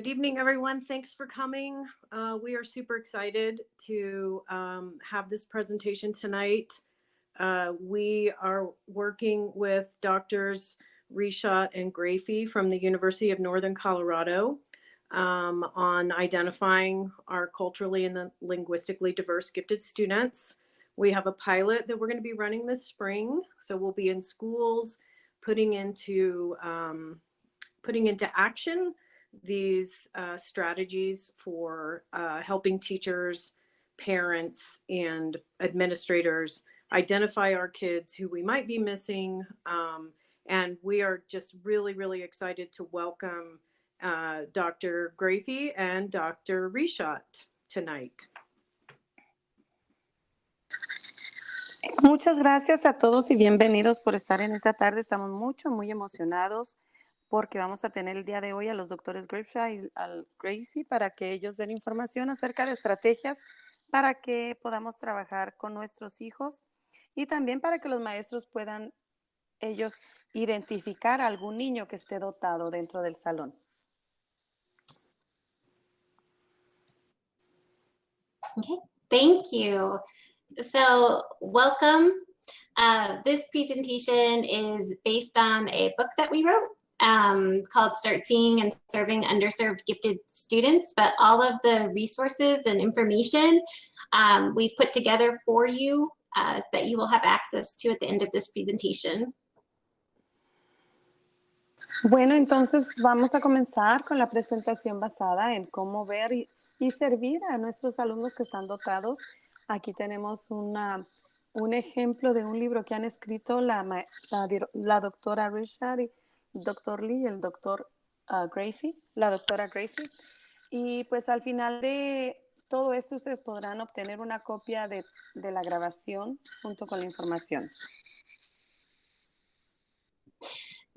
Good evening, everyone. Thanks for coming. We are super excited to have this presentation tonight. We are working with Doctors Reshaut and Grafey from the University of Northern Colorado on identifying our culturally and linguistically diverse gifted students. We have a pilot that we're going to be running this spring. So we'll be in schools putting into action these strategies for helping teachers, parents, and administrators identify our kids who we might be missing. And we are just really, really excited to welcome Dr. Grafey and Dr. Reshaut tonight. Muchas gracias a todos y bienvenidos por estar en esta tarde. Estamos muy emocionados porque vamos a tener el día de hoy a los doctores Grafey y al Grafey para que ellos den información acerca de estrategias para que podamos trabajar con nuestros hijos y también para que los maestros puedan ellos identificar a algún niño que esté dotado dentro del salón. Okay, thank you. So welcome. This presentation is based on a book that we wrote called Start Seeing and Serving Underserved Gifted Students, but all of the resources and information we put together for you that you will have access to at the end of this presentation. Bueno, entonces vamos a comenzar con la presentación basada en cómo ver y servir a nuestros alumnos que están dotados. Aquí tenemos un ejemplo de un libro que han escrito la doctora Reshaut, el doctor Lee y el doctor Grafey, la doctora Grafey. Y pues al final de todo esto ustedes podrán obtener una copia de la grabación junto con la información.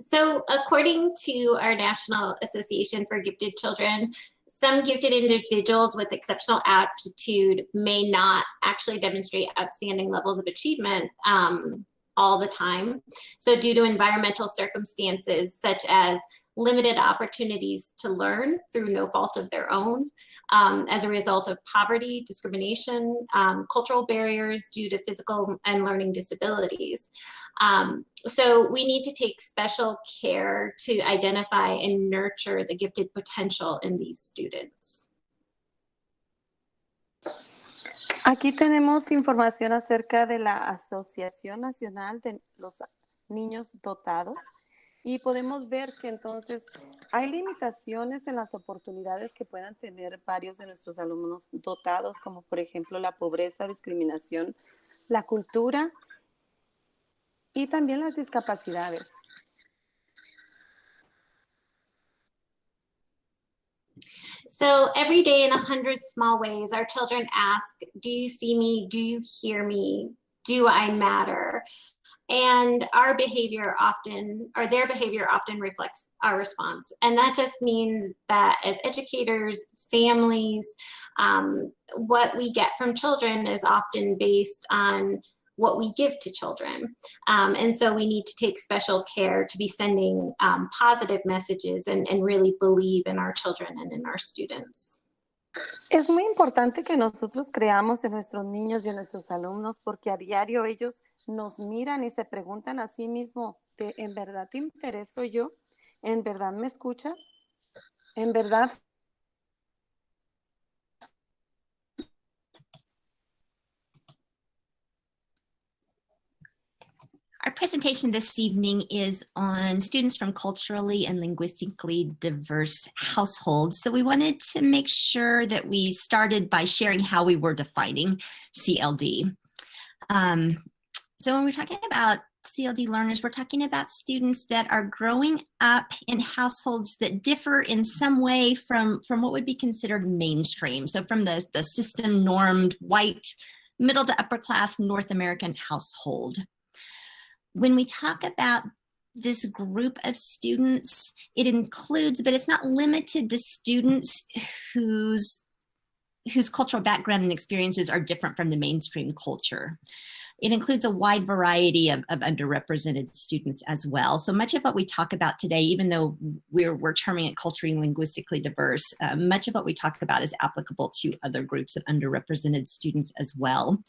So according to our National Association for Gifted Children, some gifted individuals with exceptional aptitude may not actually demonstrate outstanding levels of achievement all the time. So due to environmental circumstances such as limited opportunities to learn through no fault of their own, as a result of poverty, discrimination, cultural barriers due to physical and learning disabilities. So we need to take special care to identify and nurture the gifted potential in these students. Aquí tenemos información acerca de la Asociación Nacional de los Niños Dotados y podemos ver que entonces hay limitaciones en las oportunidades que puedan tener varios de nuestros alumnos dotados, como por ejemplo la pobreza, discriminación, la cultura y también las discapacidades. So every day in 100 small ways, our children ask, do you see me? Do you hear me? Do I matter? And our behavior often, or their behavior often reflects our response. And that just means that as educators, families, what we get from children is often based on what we give to children. And so we need to take special care to be sending positive messages and really believe in our children and in our students. Es muy importante que nosotros creamos en nuestros niños y en nuestros alumnos porque a diario ellos nos miran y se preguntan a sí mismos, ¿en verdad te intereso yo? ¿En verdad me escuchas? ¿En verdad? Our presentation this evening is on students from culturally and linguistically diverse households. So we wanted to make sure that we started by sharing how we were defining CLD. So when we're talking about CLD learners, we're talking about students that are growing up in households that differ in some way from what would be considered mainstream. So from the system normed white, middle to upper class North American household. When we talk about this group of students, it includes, but it's not limited to students whose cultural background and experiences are different from the mainstream culture. it includes a wide variety of underrepresented students as well. So much of what we talk about today, even though we're terming it culturally and linguistically diverse, much of what we talk about is applicable to other groups of underrepresented students as well.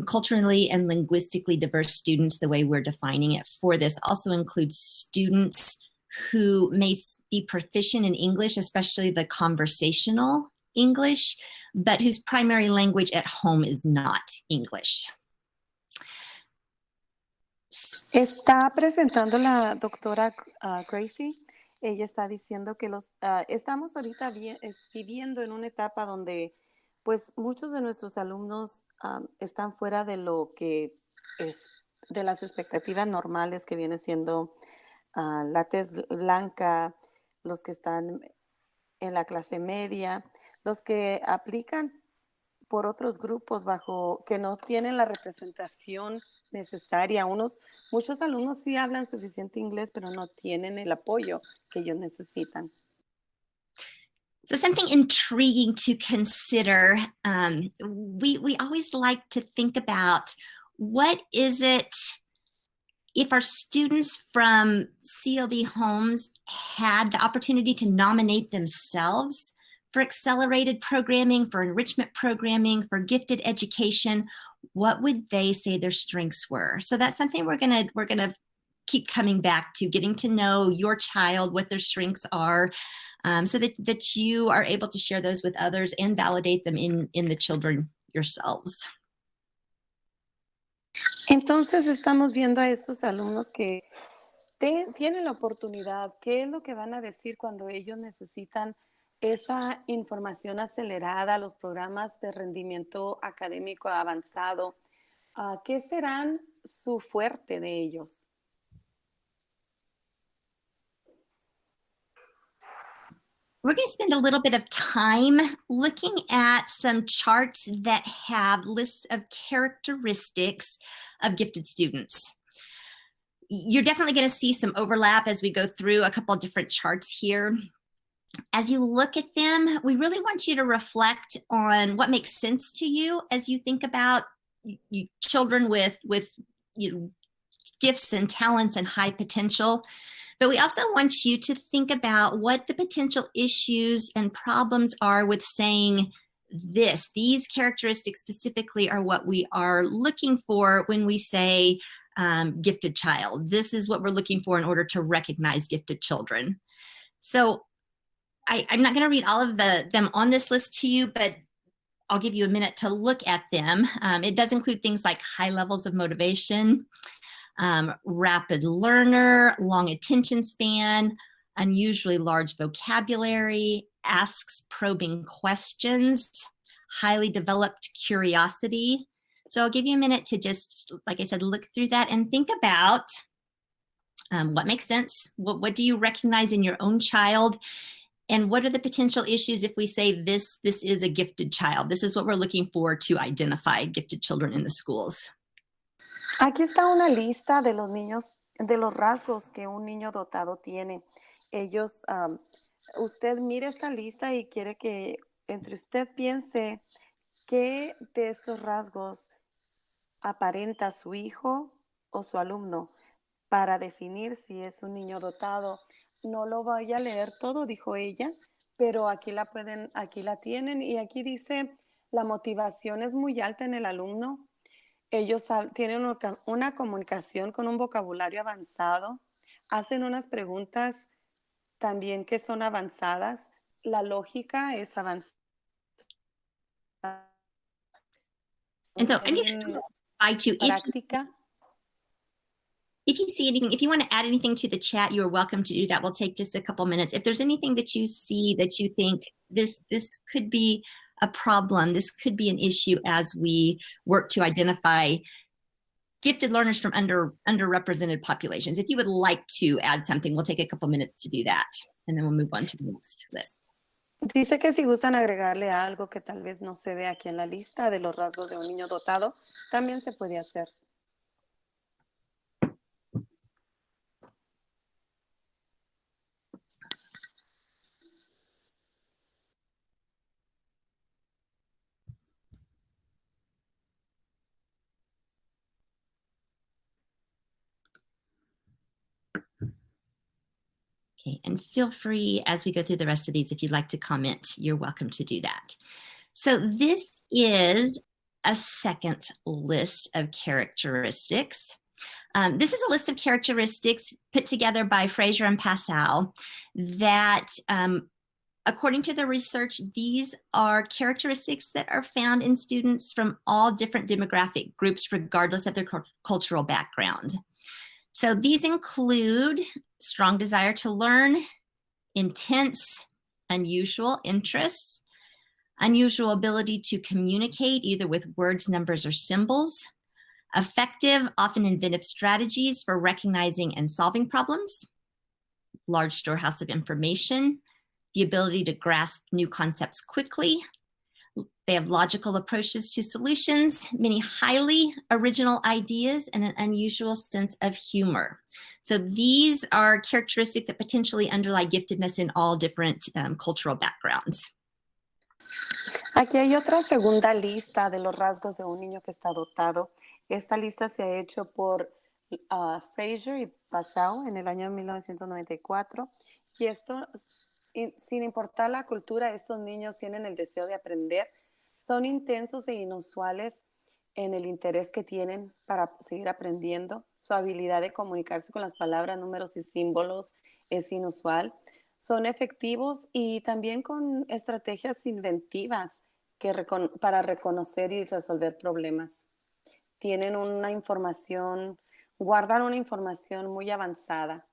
Culturally and linguistically diverse students, the way we're defining it for this, also includes students who may be proficient in English, especially the conversational English, but whose primary language at home is not English. Está presentando la doctora Gracie. Ella está diciendo que estamos ahorita viviendo en una etapa donde pues muchos de nuestros alumnos están fuera de lo que es de las expectativas normales que viene siendo la tez blanca, los que están en la clase media, los que aplican por otros grupos que no tienen la representación necesaria. Muchos alumnos sí hablan suficiente inglés, pero no tienen el apoyo que ellos necesitan. So something intriguing to consider, we always like to think about what is it if our students from CLD homes had the opportunity to nominate themselves for accelerated programming, for enrichment programming, for gifted education, what would they say their strengths were? So that's something we're gonna keep coming back to, getting to know your child, what their strengths are, so that you are able to share those with others and validate them in the children yourselves. Entonces estamos viendo a estos alumnos que tienen la oportunidad. ¿Qué es lo que van a decir cuando ellos necesitan esa información acelerada, los programas de rendimiento académico avanzado? ¿Qué serán su fuerte de ellos? We're going to spend a little bit of time looking at some charts that have lists of characteristics of gifted students. You're definitely going to see some overlap as we go through a couple of different charts here. As you look at them, we really want you to reflect on what makes sense to you as you think about children with gifts and talents and high potential. But we also want you to think about what the potential issues and problems are with saying these characteristics specifically are what we are looking for when we say gifted child. This is what we're looking for in order to recognize gifted children. So I'm not going to read all of them on this list to you, but I'll give you a minute to look at them. It does include things like high levels of motivation, rapid learner, long attention span, unusually large vocabulary, asks probing questions, highly developed curiosity. So I'll give you a minute to just, like I said, look through that and think about what makes sense. What do you recognize in your own child? And what are the potential issues if we say this is a gifted child? This is what we're looking for to identify gifted children in the schools. Aquí está una lista de los niños, de los rasgos que un niño dotado tiene. Usted mire esta lista y quiere que entre usted piense qué de estos rasgos aparenta su hijo o su alumno para definir si es un niño dotado. No lo voy a leer todo, dijo ella, pero aquí la tienen y aquí dice la motivación es muy alta en el alumno. Ellos tienen una comunicación con un vocabulario avanzado, hacen unas preguntas también que son avanzadas, la lógica es avanzada. And so I'm going to invite you, if you see anything, if you want to add anything to the chat, you're welcome to do that. We'll take just a couple minutes. If there's anything that you see that you think this could be a problem, this could be an issue as we work to identify gifted learners from underrepresented populations. If you would like to add something, we'll take a couple minutes to do that, and then we'll move on to the next list. Dice que si gustan agregarle algo que tal vez no se ve aquí en la lista de los rasgos de un niño dotado, también se puede hacer. Okay, and feel free as we go through the rest of these, if you'd like to comment, you're welcome to do that. So this is a second list of characteristics. This is a list of characteristics put together by Fraser and Passau that, according to the research, these are characteristics that are found in students from all different demographic groups, regardless of their cultural background. So these include strong desire to learn, intense, unusual interests, unusual ability to communicate either with words, numbers, or symbols, effective, often inventive strategies for recognizing and solving problems, large storehouse of information, the ability to grasp new concepts quickly. They have logical approaches to solutions, many highly original ideas, and an unusual sense of humor. So these are characteristics that potentially underlie giftedness in all different cultural backgrounds. Aquí hay otra segunda lista de los rasgos de un niño que está dotado. Esta lista se ha hecho por Fraser y Passau en el año 1994. Y esto, sin importar la cultura, estos niños tienen el deseo de aprender. Son intensos e inusuales en el interés que tienen para seguir aprendiendo. Su habilidad de comunicarse con las palabras, números y símbolos es inusual. Son efectivos y también con estrategias inventivas para reconocer y resolver problemas. Tienen una información, guardan una información muy avanzada.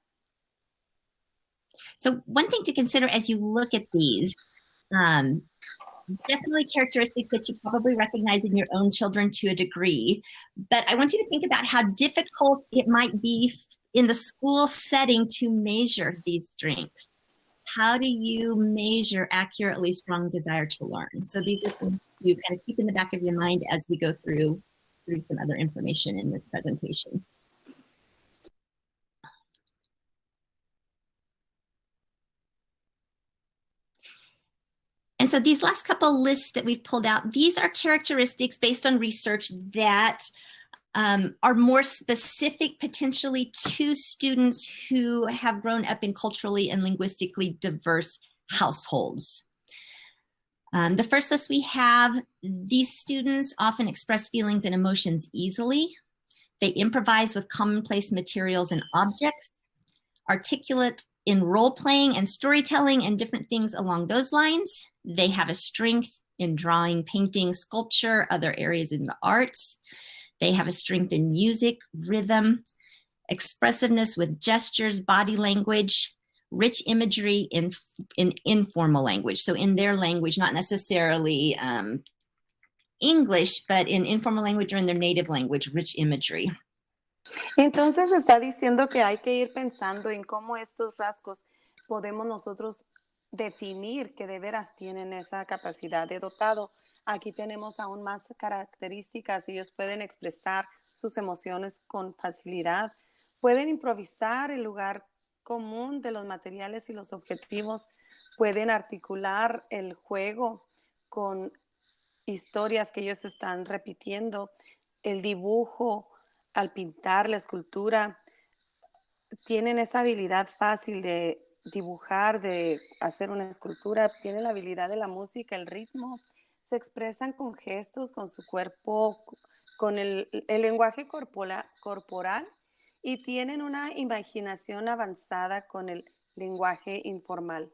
So one thing to consider as you look at these, definitely characteristics that you probably recognize in your own children to a degree, but I want you to think about how difficult it might be in the school setting to measure these strengths. How do you measure accurately strong desire to learn? So these are things to kind of keep in the back of your mind as we go through some other information in this presentation. And so these last couple lists that we've pulled out, these are characteristics based on research that are more specific potentially to students who have grown up in culturally and linguistically diverse households. The first list we have, these students often express feelings and emotions easily. They improvise with commonplace materials and objects, articulate in role-playing and storytelling and different things along those lines. They have a strength in drawing, painting, sculpture, other areas in the arts. They have a strength in music, rhythm, expressiveness with gestures, body language, rich imagery in informal language. So in their language, not necessarily English, but in informal language or in their native language, rich imagery. Entonces está diciendo que hay que ir pensando en cómo estos rasgos podemos nosotros definir que de veras tienen esa capacidad de dotado. Aquí tenemos aún más características. Ellos pueden expresar sus emociones con facilidad, pueden improvisar el lugar común de los materiales y los objetivos, pueden articular el juego con historias que ellos están repitiendo, el dibujo, al pintar, la escultura, tienen esa habilidad fácil de dibujar, de hacer una escultura, tienen la habilidad de la música, el ritmo, se expresan con gestos, con su cuerpo, con el lenguaje corporal y tienen una imaginación avanzada con el lenguaje informal.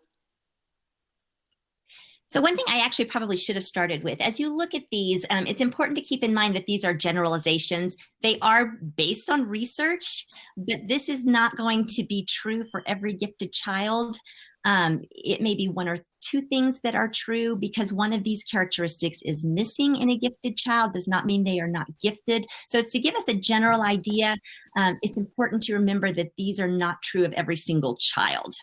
So one thing I actually probably should have started with, as you look at these, it's important to keep in mind that these are generalizations. They are based on research, but this is not going to be true for every gifted child. It may be one or two things that are true because one of these characteristics is missing in a gifted child does not mean they are not gifted. So it's to give us a general idea. It's important to remember that these are not true of every single child.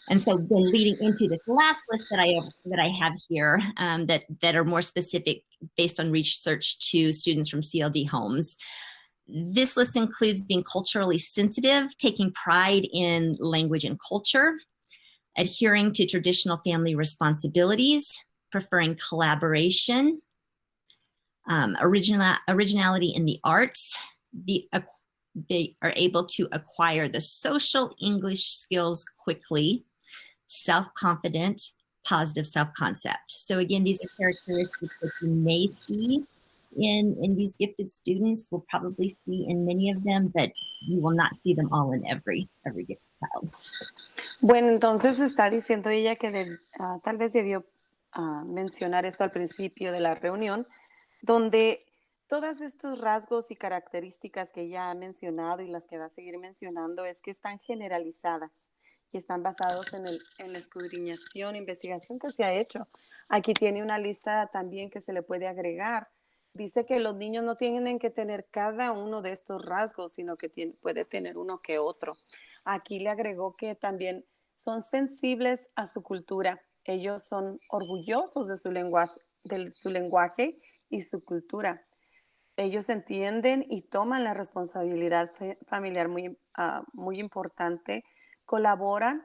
And so then leading into this last list that I have here that are more specific based on research to students from CLD homes. This list includes being culturally sensitive, taking pride in language and culture, adhering to traditional family responsibilities, preferring collaboration, originality in the arts, the they are able to acquire the social English skills quickly, self-confident, positive self-concept. So again, these are characteristics that you may see in these gifted students. We'll probably see in many of them, but you will not see them all in every gifted child. Bueno, entonces está diciendo ella que tal vez debió mencionar esto al principio de la reunión, donde todos estos rasgos y características que ella ha mencionado y las que va a seguir mencionando es que están generalizadas y están basados en la escudriñación, investigación que se ha hecho. Aquí tiene una lista también que se le puede agregar. Dice que los niños no tienen que tener cada uno de estos rasgos, sino que puede tener uno que otro. Aquí le agregó que también son sensibles a su cultura. Ellos son orgullosos de su lenguaje y su cultura. Ellos entienden y toman la responsabilidad familiar muy importante, colaboran,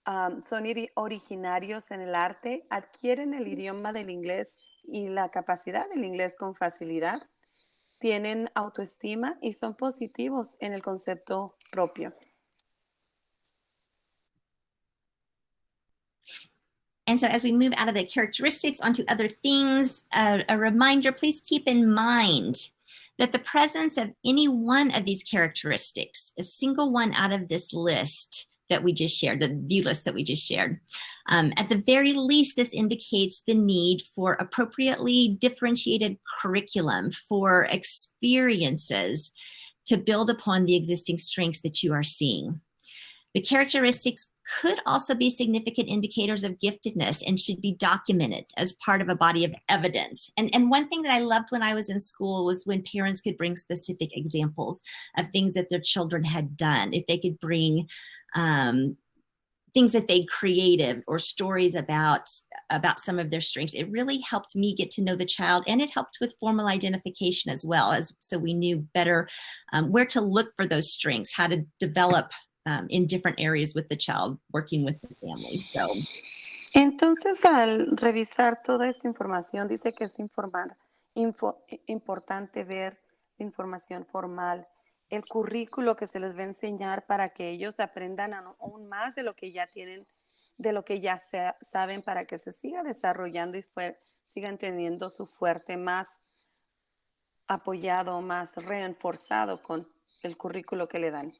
son originarios en el arte, adquieren el idioma del inglés y la capacidad del inglés con facilidad, tienen autoestima y son positivos en el concepto propio. And so as we move out of the characteristics onto other things, a reminder, please keep in mind that the presence of any one of these characteristics, a single one out of this list that we just shared, the view list that we just shared, at the very least, this indicates the need for appropriately differentiated curriculum for experiences to build upon the existing strengths that you are seeing. The characteristics could also be significant indicators of giftedness and should be documented as part of a body of evidence. And one thing that I loved when I was in school was when parents could bring specific examples of things that their children had done. If they could bring things that they created or stories about some of their strengths, it really helped me get to know the child, and it helped with formal identification as well, so we knew better where to look for those strengths, how to develop in different areas with the child, working with the family. So. Entonces, al revisar toda esta información, dice que es importante ver la información formal, el currículo que se les va a enseñar para que ellos aprendan aún más de lo que ya tienen, de lo que ya saben, para que se siga desarrollando y sigan teniendo su fuerte más apoyado, más reforzado con el currículo que le dan.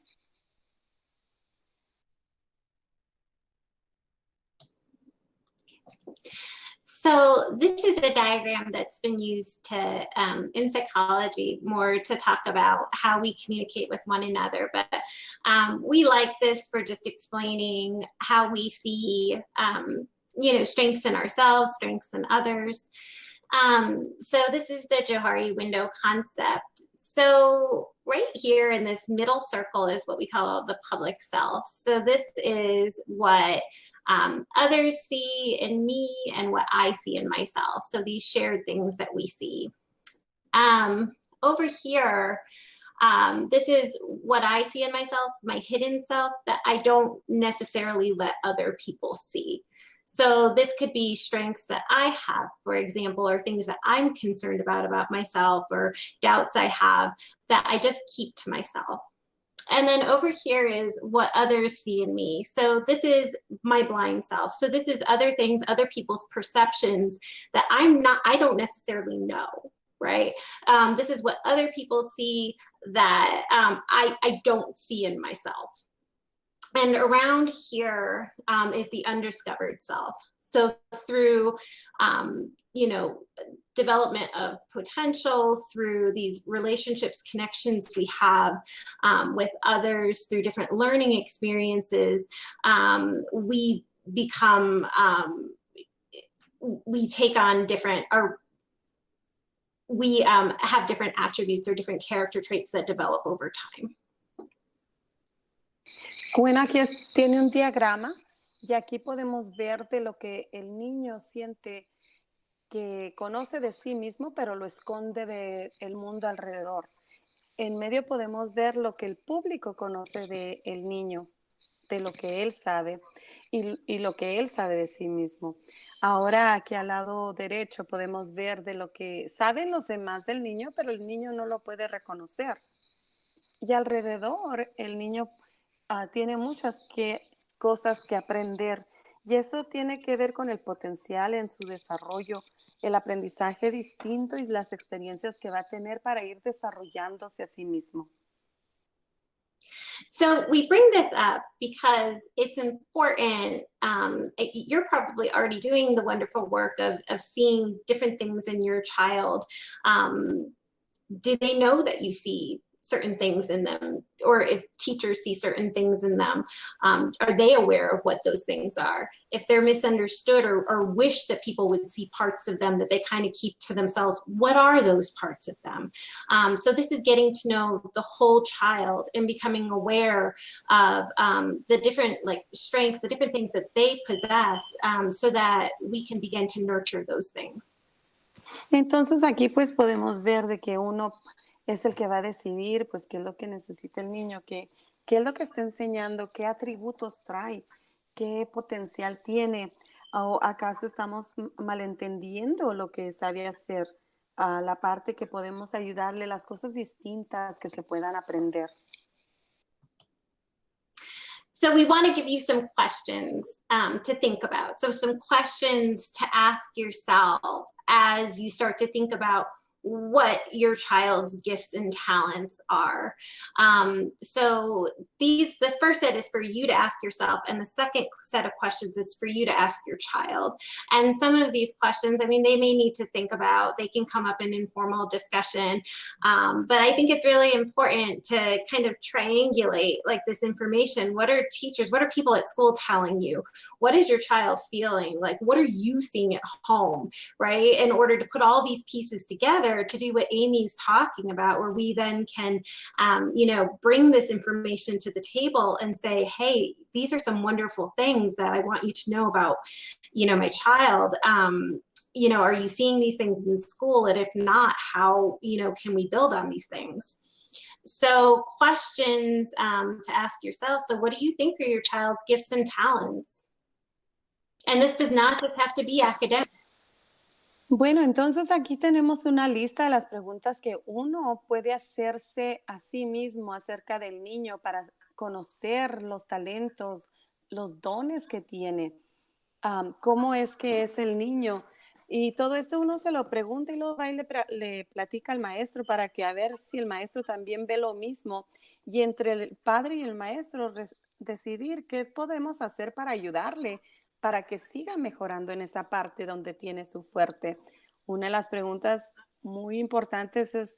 So this is a diagram that's been used to in psychology more to talk about how we communicate with one another. But we like this for just explaining how we see, strengths in ourselves, strengths in others. So this is the Johari window concept. So right here in this middle circle is what we call the public self. So this is what others see in me and what I see in myself. So these shared things that we see. Over here, this is what I see in myself, my hidden self that I don't necessarily let other people see. So this could be strengths that I have, for example, or things that I'm concerned about myself, or doubts I have that I just keep to myself. And then over here is what others see in me. So this is my blind self. So this is other things, other people's perceptions that I don't necessarily know, right? This is what other people see that I don't see in myself. And around here is the undiscovered self. So through, development of potential, through these relationships, connections we have with others, through different learning experiences, we become, we take on different, or we have different attributes or different character traits that develop over time. Bueno, aquí tiene un diagrama y aquí podemos ver de lo que el niño siente que conoce de sí mismo, pero lo esconde del mundo alrededor. En medio podemos ver lo que el público conoce del niño, de lo que él sabe y lo que él sabe de sí mismo. Ahora aquí al lado derecho podemos ver de lo que saben los demás del niño, pero el niño no lo puede reconocer. y alrededor el niño tiene muchas cosas que aprender y eso tiene que ver con el potencial en su desarrollo, el aprendizaje distinto y las experiencias que va a tener para ir desarrollándose a sí mismo. So we bring this up because it's important. You're probably already doing the wonderful work of seeing different things in your child. Do they know that you see certain things in them? Or if teachers see certain things in them, are they aware of what those things are? If they're misunderstood or wish that people would see parts of them that they kind of keep to themselves, what are those parts of them? So this is getting to know the whole child and becoming aware of the different like strengths, the different things that they possess, so that we can begin to nurture those things. Entonces aquí pues podemos ver de que uno es el que va a decidir pues qué es lo que necesita el niño, qué es lo que está enseñando, qué atributos trae, qué potencial tiene, o acaso estamos malentendiendo lo que sabe hacer, la parte que podemos ayudarle, las cosas distintas que se puedan aprender. So we want to give you some questions to think about. So some questions to ask yourself as you start to think about what your child's gifts and talents are. So this first set is for you to ask yourself, and the second set of questions is for you to ask your child. And some of these questions, I mean, they may need to think about, they can come up in informal discussion, but I think it's really important to kind of triangulate like this information. What are teachers, what are people at school telling you? What is your child feeling? Like, what are you seeing at home, right? In order to put all these pieces together to do what Amy's talking about, where we then can, bring this information to the table and say, hey, these are some wonderful things that I want you to know about, my child. Are you seeing these things in school? And if not, how, can we build on these things? So questions to ask yourself. So what do you think are your child's gifts and talents? And this does not just have to be academic. Bueno, entonces aquí tenemos una lista de las preguntas que uno puede hacerse a sí mismo acerca del niño para conocer los talentos, los dones que tiene, cómo es que es el niño. Y todo esto uno se lo pregunta y luego va y le platica al maestro para que a ver si el maestro también ve lo mismo. Y entre el padre y el maestro decidir qué podemos hacer para ayudarle, para que siga mejorando en esa parte donde tiene su fuerte. Una de las preguntas muy importantes es,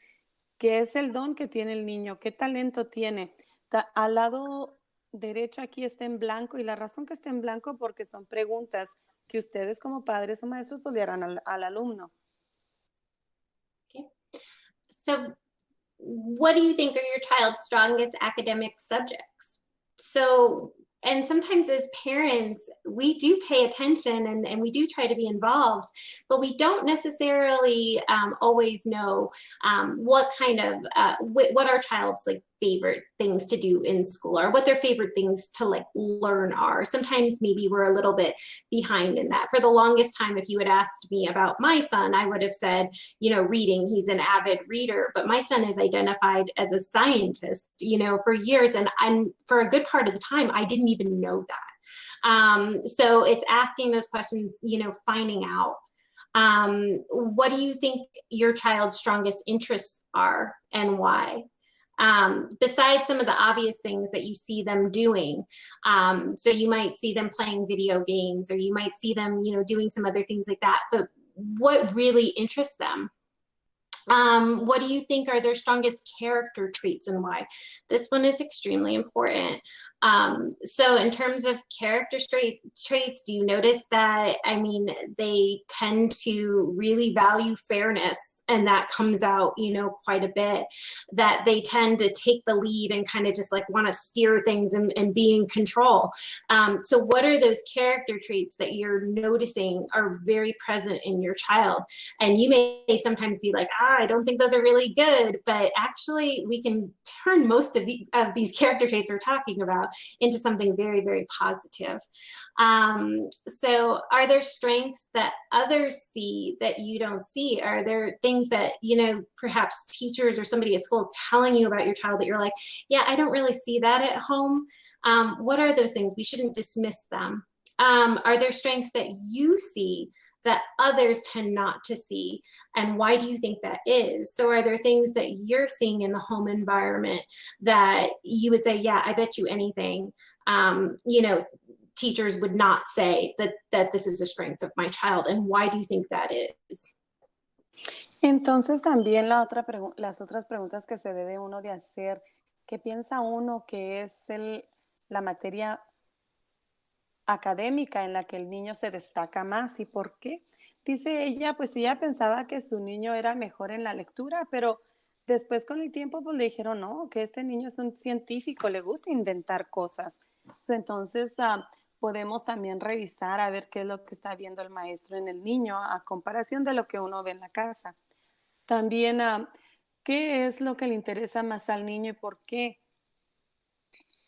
¿qué es el don que tiene el niño? ¿Qué talento tiene? Al lado derecho aquí está en blanco, y la razón que está en blanco porque son preguntas que ustedes como padres o maestros pues le harán al alumno. Okay. So what do you think are your child's strongest academic subjects? So, and sometimes as parents, we do pay attention and we do try to be involved, but we don't necessarily always know what kind of, what our child's like favorite things to do in school are, what their favorite things to like learn are. Sometimes maybe we're a little bit behind in that. For the longest time, if you had asked me about my son, I would have said, reading, he's an avid reader, but my son is identified as a scientist, for years. And for a good part of the time, I didn't even know that. So it's asking those questions, finding out. What do you think your child's strongest interests are and why? Besides some of the obvious things that you see them doing. So you might see them playing video games, or you might see them, doing some other things like that, but what really interests them? What do you think are their strongest character traits and why? This one is extremely important. So in terms of character traits, do you notice that, they tend to really value fairness, and that comes out, quite a bit, that they tend to take the lead and kind of just like want to steer things and be in control. So what are those character traits that you're noticing are very present in your child? And you may sometimes be like, I don't think those are really good, but actually we can turn most of these character traits we're talking about into something very, very positive. So are there strengths that others see that you don't see? Are there things that, you know, perhaps teachers or somebody at school is telling you about your child that you're like, yeah, I don't really see that at home? What are those things? We shouldn't dismiss them. Are there strengths that you see that others tend not to see? And why do you think that is? So are there things that you're seeing in the home environment that you would say, yeah, I bet you anything, you know, teachers would not say that this is a strength of my child? And why do you think that is? Entonces también las otras preguntas que se debe uno de hacer, ¿qué piensa uno que es la materia académica en la que el niño se destaca más y por qué? Dice ella, pues ella pensaba que su niño era mejor en la lectura, pero después con el tiempo pues le dijeron, no, que este niño es un científico, le gusta inventar cosas. Entonces podemos también revisar a ver qué es lo que está viendo el maestro en el niño a comparación de lo que uno ve en la casa. También, ¿qué es lo que le interesa más al niño y por qué?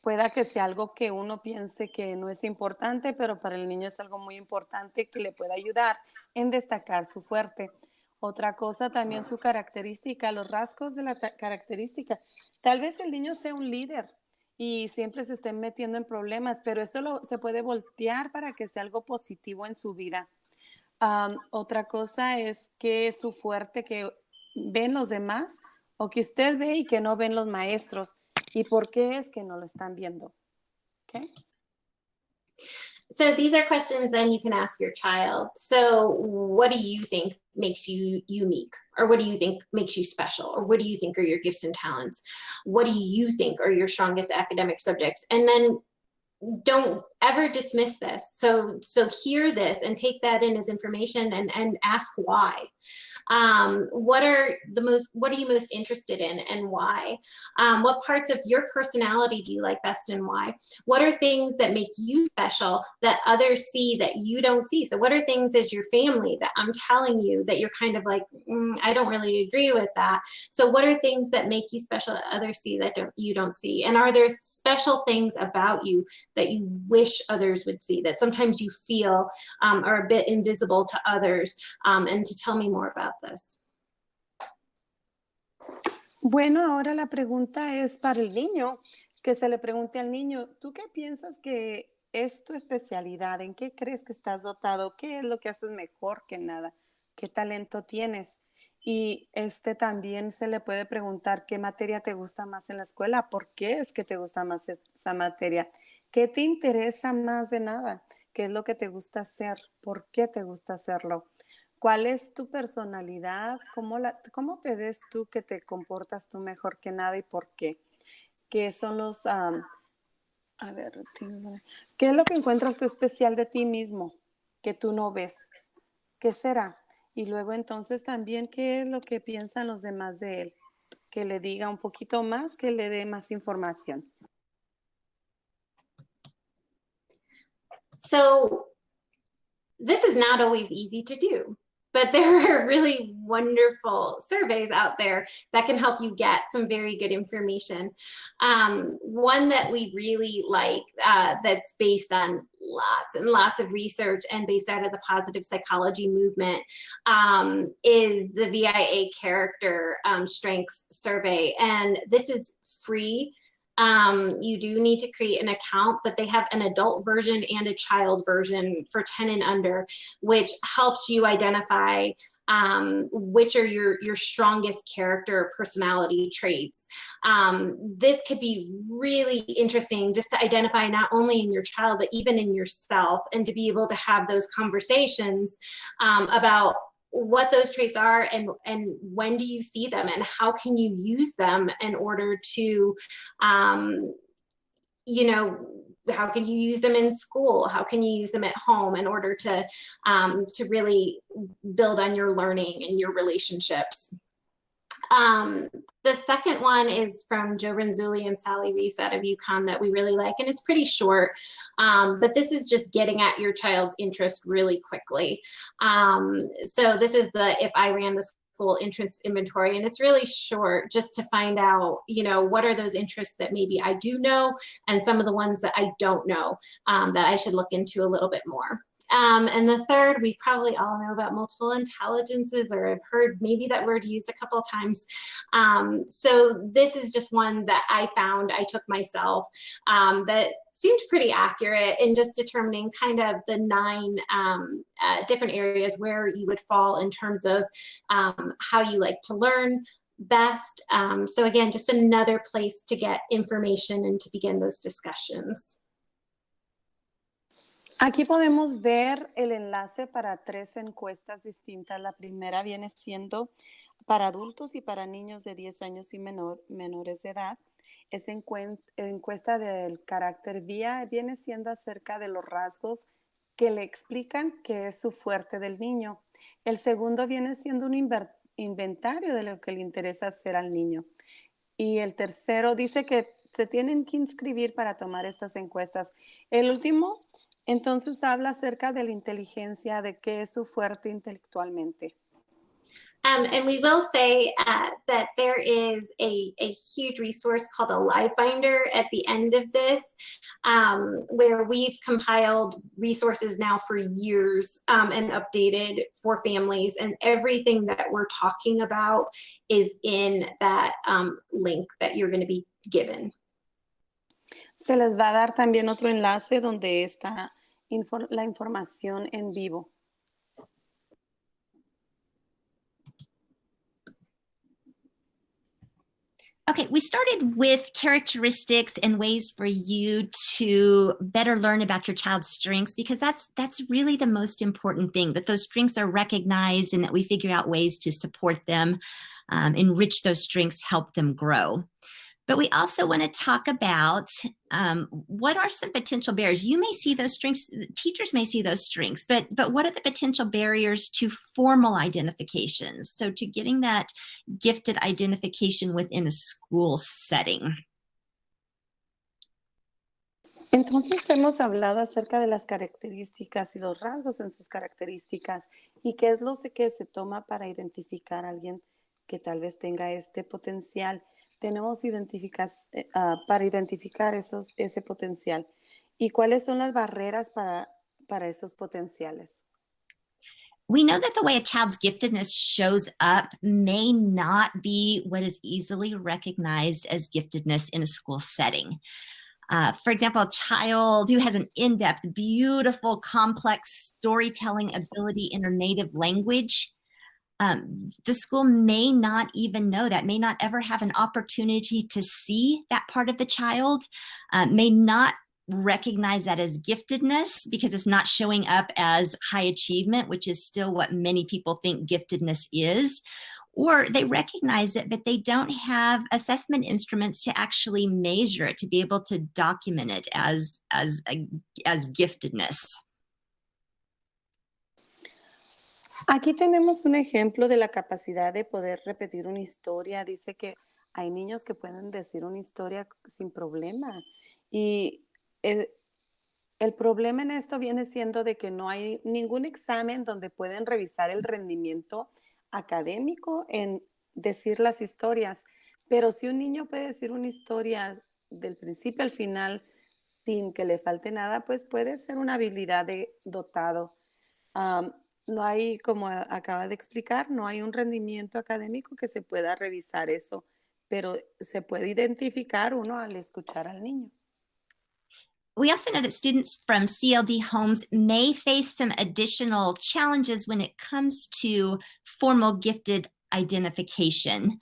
Pueda que sea algo que uno piense que no es importante, pero para el niño es algo muy importante que le puede ayudar en destacar su fuerte. Otra cosa también su característica, los rasgos de la característica. Tal vez el niño sea un líder y siempre se esté metiendo en problemas, pero eso se puede voltear para que sea algo positivo en su vida. Otra cosa es que es su fuerte que ven los demás o que usted ve y que no ven los maestros. ¿Y por qué es que no lo están viendo? Okay. So these are questions then you can ask your child. So what do you think makes you unique? Or what do you think makes you special? Or what do you think are your gifts and talents? What do you think are your strongest academic subjects? And then don't ever dismiss this. So hear this and take that in as information and ask why. What are you most interested in and why? What parts of your personality do you like best and why? What are things that make you special that others see that you don't see? So what are things as your family that I'm telling you that you're kind of like, I don't really agree with that. So what are things that make you special that others see that you don't see? And are there special things about you that you wish others would see that sometimes you feel are a bit invisible to others? And to tell me more about this. Bueno, ahora la pregunta es para el niño, que se le pregunte al niño, ¿tú qué piensas que es tu especialidad? ¿En qué crees que estás dotado? ¿Qué es lo que haces mejor que nada? ¿Qué talento tienes? Y también se le puede preguntar qué materia te gusta más en la escuela, ¿por qué es que te gusta más esa materia? ¿Qué te interesa más de nada? ¿Qué es lo que te gusta hacer? ¿Por qué te gusta hacerlo? ¿Cuál es tu personalidad? ¿Cómo te ves tú que te comportas tú mejor que nada y por qué? ¿Qué son los... ¿qué es lo que encuentras tú especial de ti mismo que tú no ves? ¿Qué será? Y luego entonces también, ¿qué es lo que piensan los demás de él? Que le diga un poquito más, que le dé más información. So this is not always easy to do, but there are really wonderful surveys out there that can help you get some very good information. One that we really like that's based on lots and lots of research and based out of the positive psychology movement is the VIA character strengths survey. And this is free. You do need to create an account, but they have an adult version and a child version for 10 and under, which helps you identify which are your strongest character personality traits. This could be really interesting just to identify not only in your child, but even in yourself, and to be able to have those conversations about what those traits are and when do you see them and how can you use them in order to, you know, how can you use them in school? How can you use them at home in order to really build on your learning and your relationships? The second one is from Joe Renzulli and Sally Reese out of UConn that we really like, and it's pretty short, but this is just getting at your child's interest really quickly. So this is the If I Ran the school interest inventory, and it's really short, just to find out, you know, what are those interests that maybe I do know, and some of the ones that I don't know that I should look into a little bit more. And the third, we probably all know about multiple intelligences, or have heard maybe that word used a couple of times. So this is just one that I found, I took myself, that seemed pretty accurate in just determining kind of the 9 different areas where you would fall in terms of how you like to learn best. So again, just another place to get information and to begin those discussions. Aquí podemos ver el enlace para 3 encuestas distintas. La primera viene siendo para adultos y para niños de 10 años y menores de edad. Esa encuesta del carácter vía viene siendo acerca de los rasgos que le explican qué es su fuerte del niño. El segundo viene siendo un inventario de lo que le interesa hacer al niño. Y el tercero dice que se tienen que inscribir para tomar estas encuestas. El último, entonces, habla acerca de la inteligencia, de qué es su fuerte intelectualmente. And we will say that there is a huge resource called a Live Binder at the end of this, where we've compiled resources now for years and updated for families, and everything that we're talking about is in that link that you're going to be given. Se les va a dar también otro enlace donde está la información en vivo. Okay, we started with characteristics and ways for you to better learn about your child's strengths, because that's really the most important thing, that those strengths are recognized and that we figure out ways to support them, enrich those strengths, help them grow. But we also want to talk about what are some potential barriers. You may see those strengths, teachers may see those strengths, but what are the potential barriers to formal identifications? So to getting that gifted identification within a school setting. Entonces hemos hablado acerca de las características y los rasgos en sus características y qué es lo que se toma para identificar a alguien que tal vez tenga este potencial. Tenemos para identificar ese potencial. ¿Y cuáles son las barreras para esos potenciales? We know that the way a child's giftedness shows up may not be what is easily recognized as giftedness in a school setting. For example, a child who has an in-depth, beautiful, complex storytelling ability in her native language, the school may not even know that, may not ever have an opportunity to see that part of the child, may not recognize that as giftedness because it's not showing up as high achievement, which is still what many people think giftedness is. Or they recognize it, but they don't have assessment instruments to actually measure it, to be able to document it as giftedness. Aquí tenemos un ejemplo de la capacidad de poder repetir una historia. Dice que hay niños que pueden decir una historia sin problema. Y el problema en esto viene siendo de que no hay ningún examen donde pueden revisar el rendimiento académico en decir las historias. Pero si un niño puede decir una historia del principio al final sin que le falte nada, pues puede ser una habilidad dotado. No hay, como acaba de explicar, no hay un rendimiento académico que se pueda revisar eso, pero se puede identificar uno al escuchar al niño. We also know that students from CLD homes may face some additional challenges when it comes to formal gifted identification.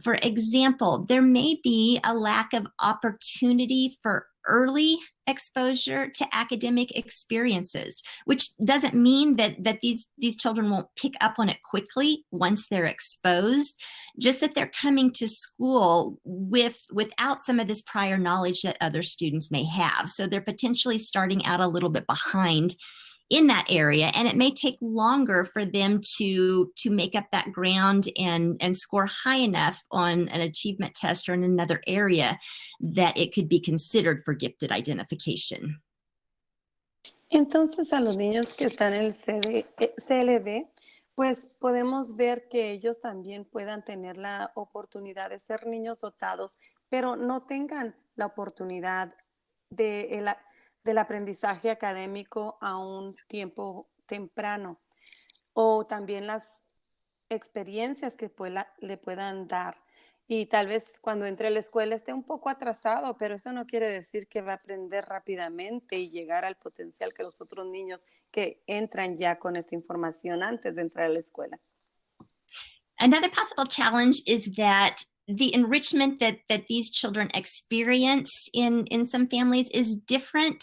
For example, there may be a lack of opportunity for early exposure to academic experiences, which doesn't mean that these children won't pick up on it quickly once they're exposed, just that they're coming to school without some of this prior knowledge that other students may have. So they're potentially starting out a little bit behind in that area, and it may take longer for them to make up that ground and score high enough on an achievement test or in another area that it could be considered for gifted identification. Entonces, a los niños que están en el CLD, Pues podemos ver que ellos también puedan tener la oportunidad de ser niños dotados, pero no tengan la oportunidad de del aprendizaje académico a un tiempo temprano, o también las experiencias que le puedan dar. Y tal vez cuando entre a la escuela esté un poco atrasado, pero eso no quiere decir que va a aprender rápidamente y llegar al potencial que los otros niños que entran ya con esta información antes de entrar a la escuela. Another possible challenge is that the enrichment that these children experience in some families is different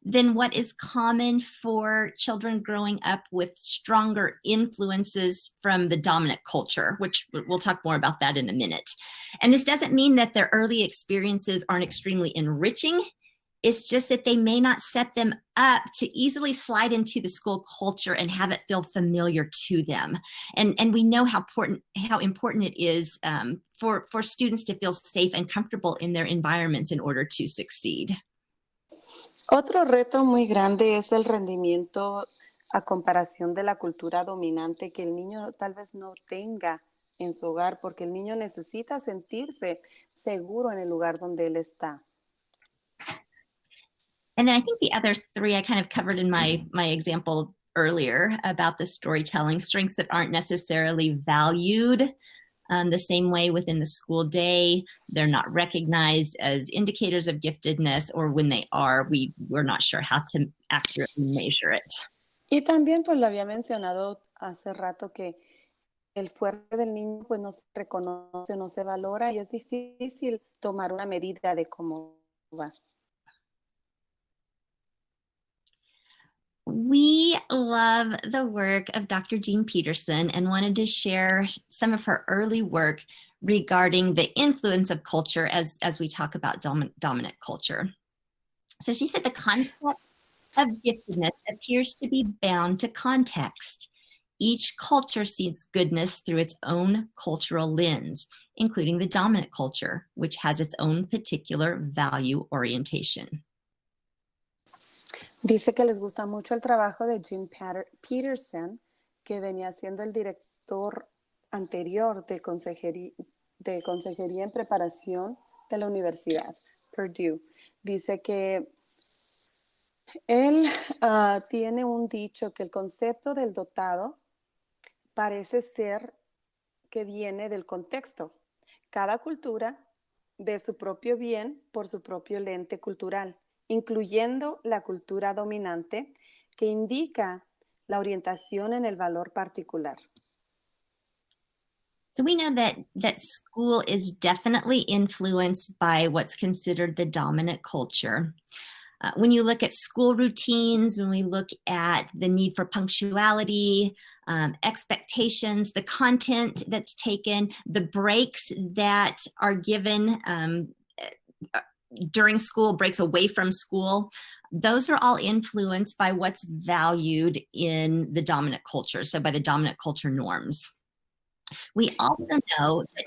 than what is common for children growing up with stronger influences from the dominant culture, which we'll talk more about that in a minute. And this doesn't mean that their early experiences aren't extremely enriching. It's just that they may not set them up to easily slide into the school culture and have it feel familiar to them. And we know how important it is for students to feel safe and comfortable in their environments in order to succeed. Otro reto muy grande es el rendimiento a comparación de la cultura dominante que el niño tal vez no tenga en su hogar, porque el niño necesita sentirse seguro en el lugar donde él está. And then I think the other three I kind of covered in my example earlier about the storytelling, strengths that aren't necessarily valued the same way within the school day. They're not recognized as indicators of giftedness, or when they are, we're not sure how to accurately measure it. Y también pues lo había mencionado hace rato que el fuerte del niño pues no se reconoce, no se valora y es difícil tomar una medida de cómo va. We love the work of Dr. Jean Peterson and wanted to share some of her early work regarding the influence of culture as we talk about dominant culture. So she said the concept of giftedness appears to be bound to context. Each culture sees goodness through its own cultural lens, including the dominant culture, which has its own particular value orientation. Dice que les gusta mucho el trabajo de Jim Peterson, que venía siendo el director anterior de consejería en preparación de la Universidad Purdue. Dice que él tiene un dicho que el concepto del dotado parece ser que viene del contexto. Cada cultura ve su propio bien por su propio lente cultural, incluyendo la cultura dominante, que indica la orientación en el valor particular. So we know that school is definitely influenced by what's considered the dominant culture. When you look at school routines, when we look at the need for punctuality, expectations, the content that's taken, the breaks that are given during school, breaks away from school, those are all influenced by what's valued in the dominant culture, so by the dominant culture norms. We also know that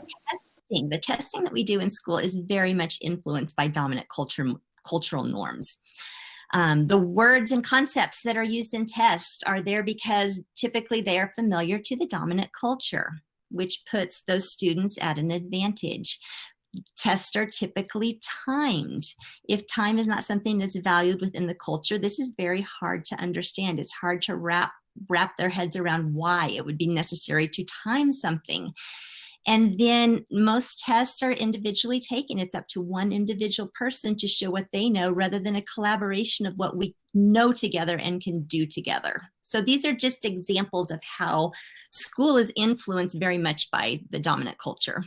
the testing that we do in school is very much influenced by dominant cultural norms. The words and concepts that are used in tests are there because typically they are familiar to the dominant culture, which puts those students at an advantage. Tests are typically timed. If time is not something that's valued within the culture, this is very hard to understand. It's hard to wrap their heads around why it would be necessary to time something. And then most tests are individually taken. It's up to one individual person to show what they know rather than a collaboration of what we know together and can do together. So these are just examples of how school is influenced very much by the dominant culture.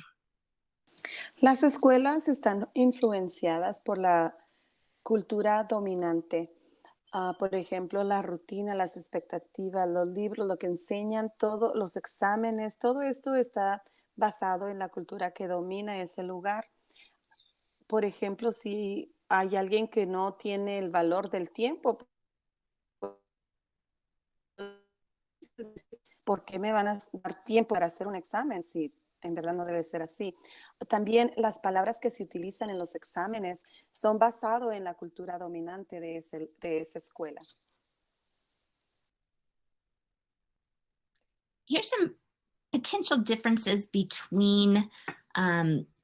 Las escuelas están influenciadas por la cultura dominante. Por ejemplo, la rutina, las expectativas, los libros, lo que enseñan, todos los exámenes, todo esto está basado en la cultura que domina ese lugar. Por ejemplo, si hay alguien que no tiene el valor del tiempo, ¿por qué me van a dar tiempo para hacer un examen si en verdad no debe ser así? También las palabras que se utilizan en los exámenes son basadas en la cultura dominante de esa escuela. here's some potential differences between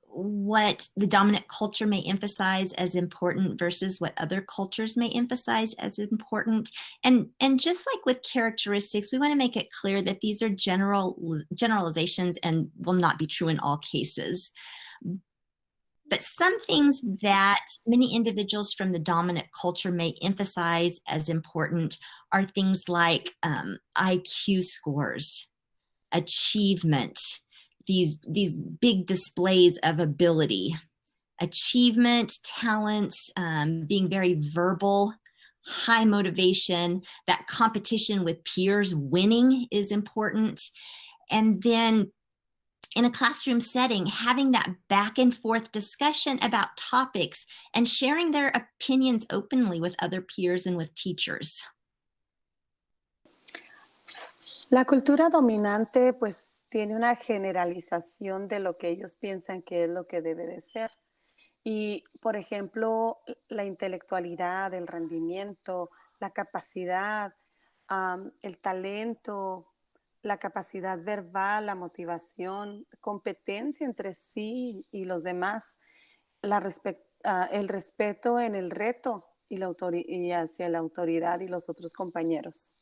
what the dominant culture may emphasize as important versus what other cultures may emphasize as important. And just like with characteristics, we want to make it clear that these are generalizations and will not be true in all cases. But some things that many individuals from the dominant culture may emphasize as important are things like IQ scores, achievement, these big displays of ability, achievement, talents, being very verbal, high motivation, that competition with peers, winning is important. And then in a classroom setting, having that back and forth discussion about topics and sharing their opinions openly with other peers and with teachers. La cultura dominante pues tiene una generalización de lo que ellos piensan que es lo que debe de ser. Y, por ejemplo, la intelectualidad, el rendimiento, la capacidad, el talento, la capacidad verbal, la motivación, competencia entre sí y los demás, el respeto en el reto y hacia la autoridad y los otros compañeros.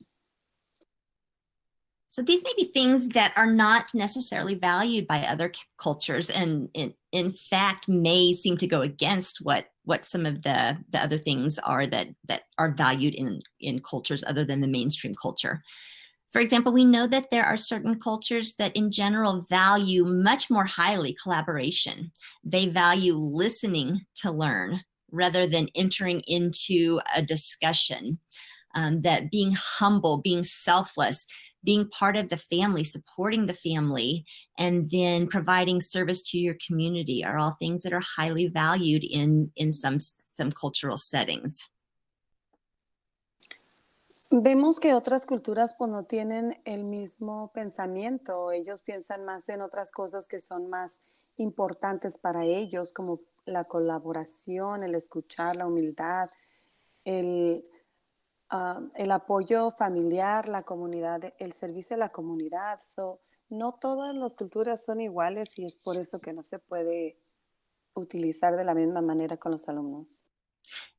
So these may be things that are not necessarily valued by other cultures, and in fact may seem to go against what some of the other things are that are valued in cultures other than the mainstream culture. For example, we know that there are certain cultures that in general value much more highly collaboration. They value listening to learn rather than entering into a discussion, that being humble, being selfless, being part of the family, supporting the family, and then providing service to your community are all things that are highly valued in some cultural settings. Vemos que otras culturas pues no tienen el mismo pensamiento. Ellos piensan más en otras cosas que son más importantes para ellos, como la colaboración, el escuchar, la humildad, el apoyo familiar, la comunidad, el servicio a la comunidad. No todas las culturas son iguales y es por eso que no se puede utilizar de la misma manera con los alumnos.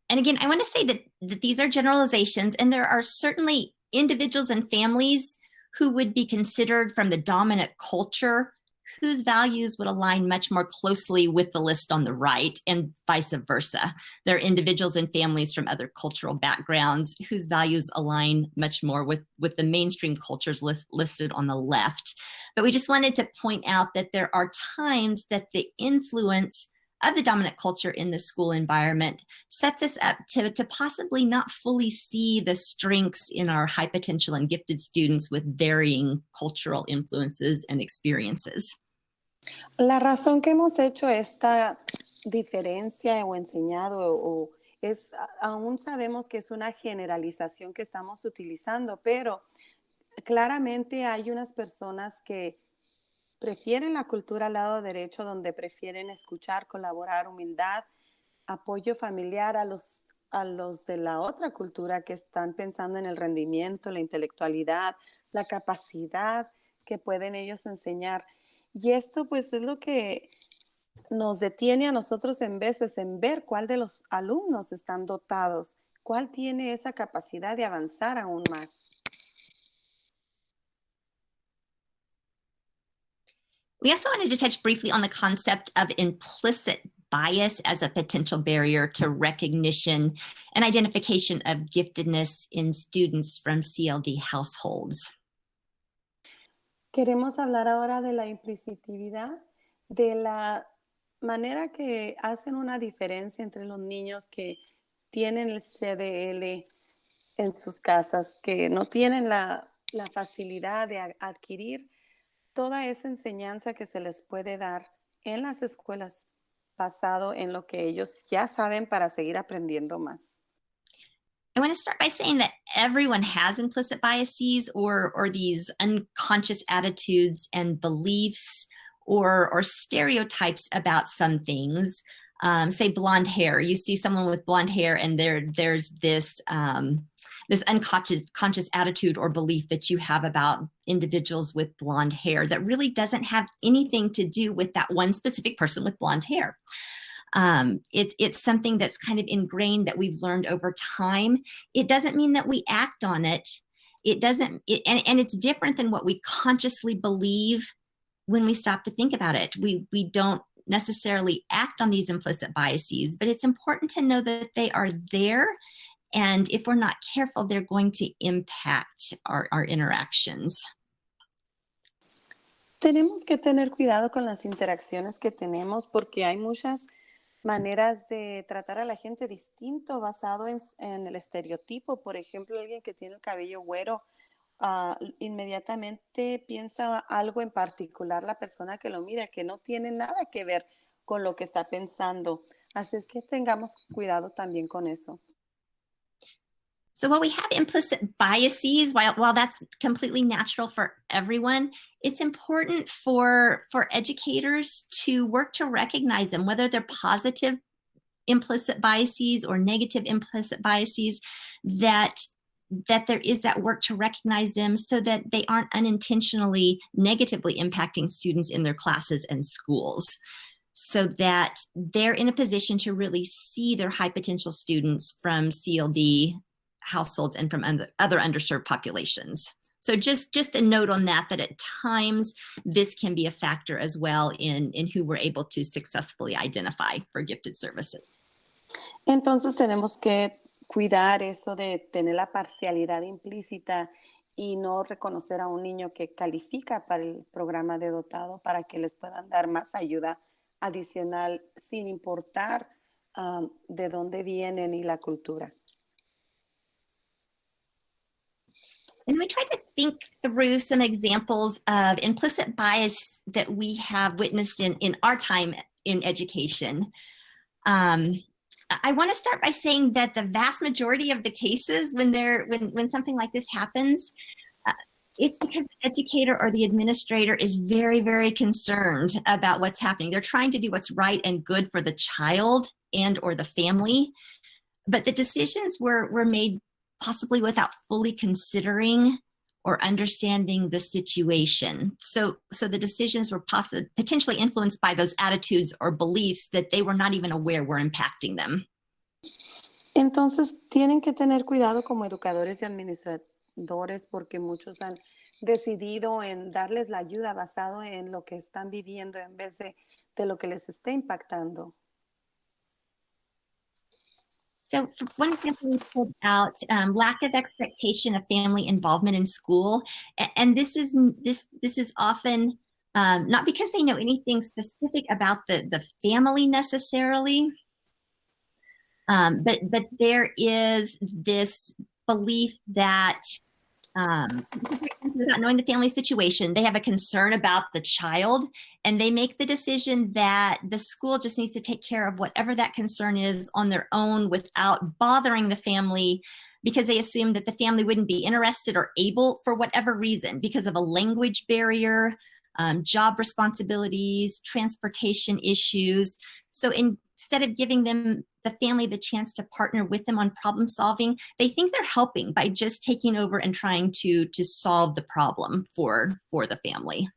And again, I want to say that these are generalizations, and there are certainly individuals and families who would be considered from the dominant culture whose values would align much more closely with the list on the right, and vice versa. There are individuals and families from other cultural backgrounds whose values align much more with the mainstream cultures listed on the left. But we just wanted to point out that there are times that the influence of the dominant culture in the school environment sets us up to possibly not fully see the strengths in our high potential and gifted students with varying cultural influences and experiences. La razón que hemos hecho esta diferencia o enseñado es, aún sabemos que es una generalización que estamos utilizando, pero claramente hay unas personas que prefieren la cultura al lado derecho, donde prefieren escuchar, colaborar, humildad, apoyo familiar, a los de la otra cultura que están pensando en el rendimiento, la intelectualidad, la capacidad que pueden ellos enseñar. Y esto pues es lo que nos detiene a nosotros en veces en ver cuál de los alumnos están dotados, cuál tiene esa capacidad de avanzar aún más. We also wanted to touch briefly on the concept of implicit bias as a potential barrier to recognition and identification of giftedness in students from CLD households. Queremos hablar ahora de la implicitividad, de la manera que hacen una diferencia entre los niños que tienen el CDL en sus casas, que no tienen la facilidad de adquirir toda esa enseñanza que se les puede dar en las escuelas basado en lo que ellos ya saben para seguir aprendiendo más. I want to start by saying that everyone has implicit biases or these unconscious attitudes and beliefs or stereotypes about some things. say blonde hair. You see someone with blonde hair and there's this this conscious attitude or belief that you have about individuals with blonde hair that really doesn't have anything to do with that one specific person with blonde hair. It's something that's kind of ingrained that we've learned over time. It doesn't mean that we act on it. It doesn't, and it's different than what we consciously believe when we stop to think about it. We don't necessarily act on these implicit biases, but it's important to know that they are there. And if we're not careful, they're going to impact our interactions. Tenemos que tener cuidado con las interacciones que tenemos porque hay muchas maneras de tratar a la gente distinto basado en el estereotipo. Por ejemplo, alguien que tiene el cabello güero, inmediatamente piensa algo en particular la persona que lo mira, que no tiene nada que ver con lo que está pensando. Así es que tengamos cuidado también con eso. So while we have implicit biases, while that's completely natural for everyone, it's important for educators to work to recognize them, whether they're positive implicit biases or negative implicit biases, that there is that work to recognize them so that they aren't unintentionally negatively impacting students in their classes and schools, so that they're in a position to really see their high potential students from CLD households and from other underserved populations. So just a note on that at times this can be a factor as well in who we're able to successfully identify for gifted services. Entonces tenemos que cuidar eso de tener la parcialidad implícita y no reconocer a un niño que califica para el programa de dotado para que les puedan dar más ayuda adicional sin importar de dónde vienen y la cultura. And we tried to think through some examples of implicit bias that we have witnessed in our time in education. I want to start by saying that the vast majority of the cases when something like this happens, it's because the educator or the administrator is very, very concerned about what's happening. They're trying to do what's right and good for the child and or the family, but the decisions were made possibly without fully considering or understanding the situation. So the decisions were potentially influenced by those attitudes or beliefs that they were not even aware were impacting them. Entonces, tienen que tener cuidado como educadores y administradores porque muchos han decidido en darles la ayuda basado en lo que están viviendo en vez de lo que les esté impactando. So for one example, we pulled out lack of expectation of family involvement in school. And this is often not because they know anything specific about the family necessarily, but there is this belief that without knowing the family situation, they have a concern about the child, and they make the decision that the school just needs to take care of whatever that concern is on their own without bothering the family, because they assume that the family wouldn't be interested or able for whatever reason, because of a language barrier, job responsibilities, transportation issues. So instead of giving them the family the chance to partner with them on problem solving, they think they're helping by just taking over and trying to solve the problem for the family.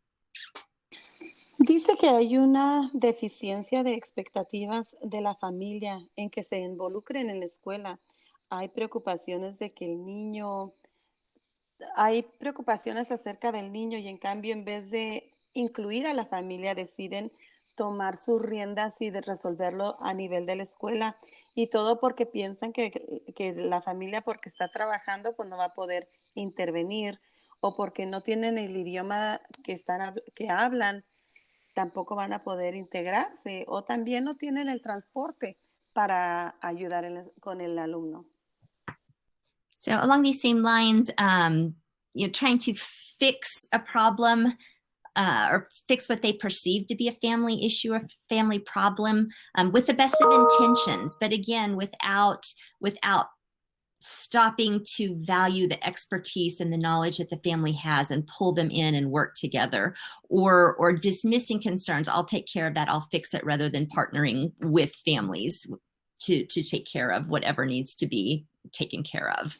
Dice que hay una deficiencia de expectativas de la familia en que se involucren en la escuela. Hay preocupaciones acerca del niño y en cambio en vez de incluir a la familia deciden tomar sus riendas y de resolverlo a nivel de la escuela, y todo porque piensan que la familia, porque está trabajando, pues no va a poder intervenir, o porque no tienen el idioma que hablan, tampoco van a poder integrarse, o también no tienen el transporte para ayudar con el alumno. So along these same lines, trying to fix a problem or fix what they perceive to be a family issue or family problem with the best of intentions, but again, without stopping to value the expertise and the knowledge that the family has and pull them in and work together, or dismissing concerns. I'll take care of that, I'll fix it, rather than partnering with families to take care of whatever needs to be taken care of.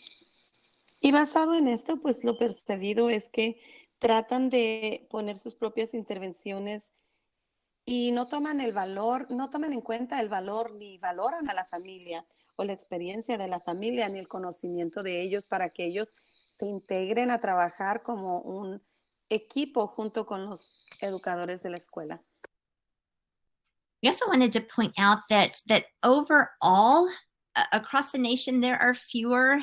Y basado en esto, pues lo percibido es que tratan de poner sus propias intervenciones y no toman el valor, no toman en cuenta el valor ni valoran a la familia o la experiencia de la familia ni el conocimiento de ellos para que ellos se integren a trabajar como un equipo junto con los educadores de la escuela. We also wanted to point out that overall, across the nation, there are fewer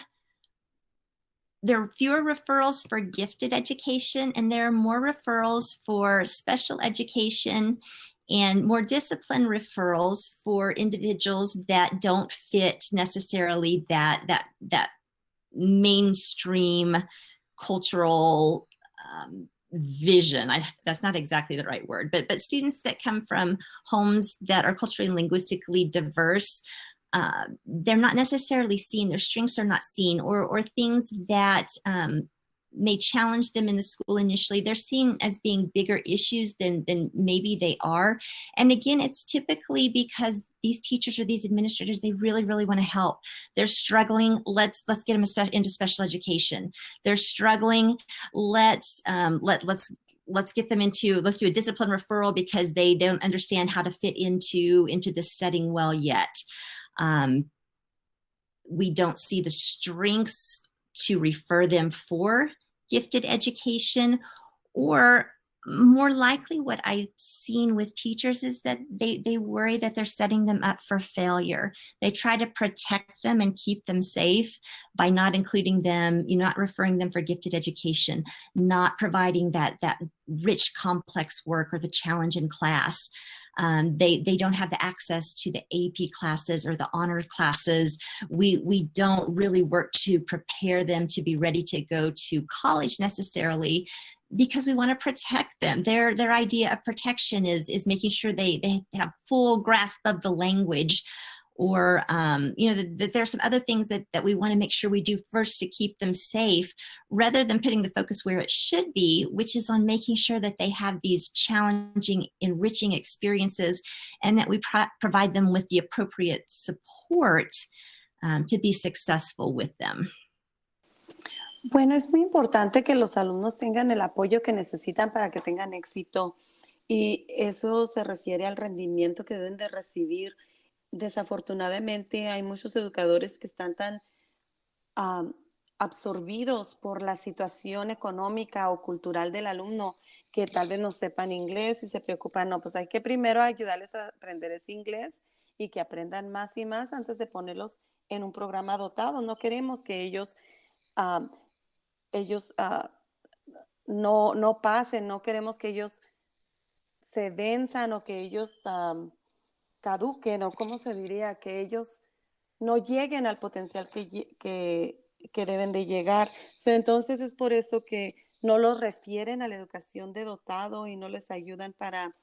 referrals for gifted education, and there are more referrals for special education and more disciplined referrals for individuals that don't fit necessarily that mainstream cultural vision. That's not exactly the right word, but students that come from homes that are culturally and linguistically diverse, they're not necessarily seen, their strengths are not seen, or things that may challenge them in the school initially, they're seen as being bigger issues than maybe they are. And again, it's typically because these teachers or these administrators, they really, really want to help. They're struggling. Let's get them into special education. They're struggling. Let's get them into, let's do a discipline referral because they don't understand how to fit into this setting well yet. We don't see the strengths to refer them for gifted education, or more likely what I've seen with teachers is that they worry that they're setting them up for failure. They try to protect them and keep them safe by not including them, not referring them for gifted education, not providing that rich, complex work or the challenge in class. They don't have the access to the AP classes or the honor classes. We don't really work to prepare them to be ready to go to college necessarily, because we want to protect them. Their idea of protection is making sure they have full grasp of the language, or that there's some other things that we want to make sure we do first to keep them safe, rather than putting the focus where it should be, which is on making sure that they have these challenging, enriching experiences, and that we provide them with the appropriate support to be successful with them. Bueno, es muy importante que los alumnos tengan el apoyo que necesitan para que tengan éxito, y eso se refiere al rendimiento que deben de recibir. Desafortunadamente hay muchos educadores que están tan absorbidos por la situación económica o cultural del alumno que tal vez no sepan inglés y se preocupan, no, pues hay que primero ayudarles a aprender ese inglés y que aprendan más y más antes de ponerlos en un programa dotado. No queremos que ellos no pasen, no queremos que ellos se venzan o que ellos caduquen, o cómo se diría, que ellos no lleguen al potencial que deben de llegar. Entonces es por eso que no los refieren a la educación de dotado y no les ayudan para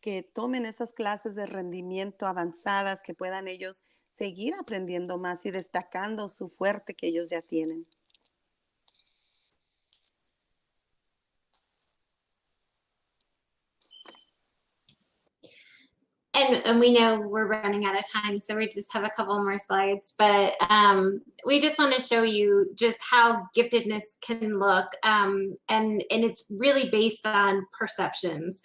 que tomen esas clases de rendimiento avanzadas, que puedan ellos seguir aprendiendo más y destacando su fuerte que ellos ya tienen. And we know we're running out of time, so we just have a couple more slides, but we just want to show you just how giftedness can look, and it's really based on perceptions.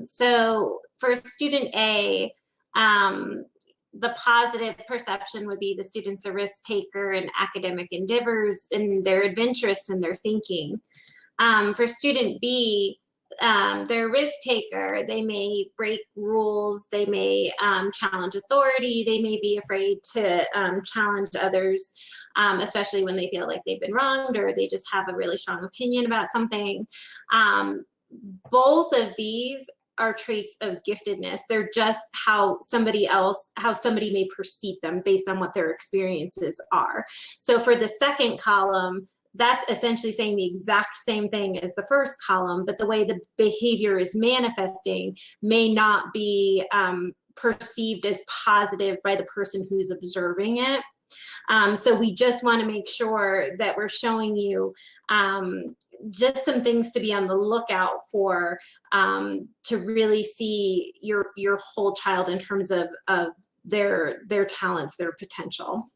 So for student A, the positive perception would be the student's a risk taker in academic endeavors, and they're adventurous in their thinking. For student B, they're a risk taker. They may break rules. They may challenge authority. They may be afraid to challenge others, especially when they feel like they've been wronged or they just have a really strong opinion about something. Both of these are traits of giftedness. They're just how somebody may perceive them based on what their experiences are. So for the second column, that's essentially saying the exact same thing as the first column, but the way the behavior is manifesting may not be perceived as positive by the person who's observing it. So we just want to make sure that we're showing you just some things to be on the lookout for, to really see your whole child in terms of their talents, their potential.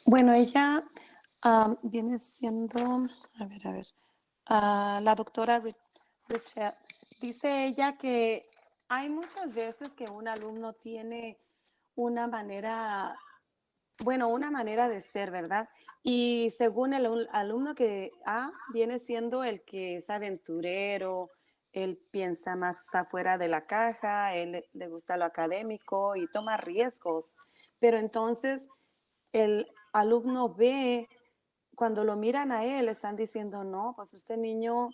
Bueno, ella viene siendo, a ver, la doctora Richard. Dice ella que hay muchas veces que un alumno tiene una manera, bueno, una manera de ser, ¿verdad? Y según el alumno que viene siendo el que es aventurero, él piensa más afuera de la caja, él le gusta lo académico y toma riesgos. Pero entonces el alumno ve, cuando lo miran a él, están diciendo, no, pues este niño,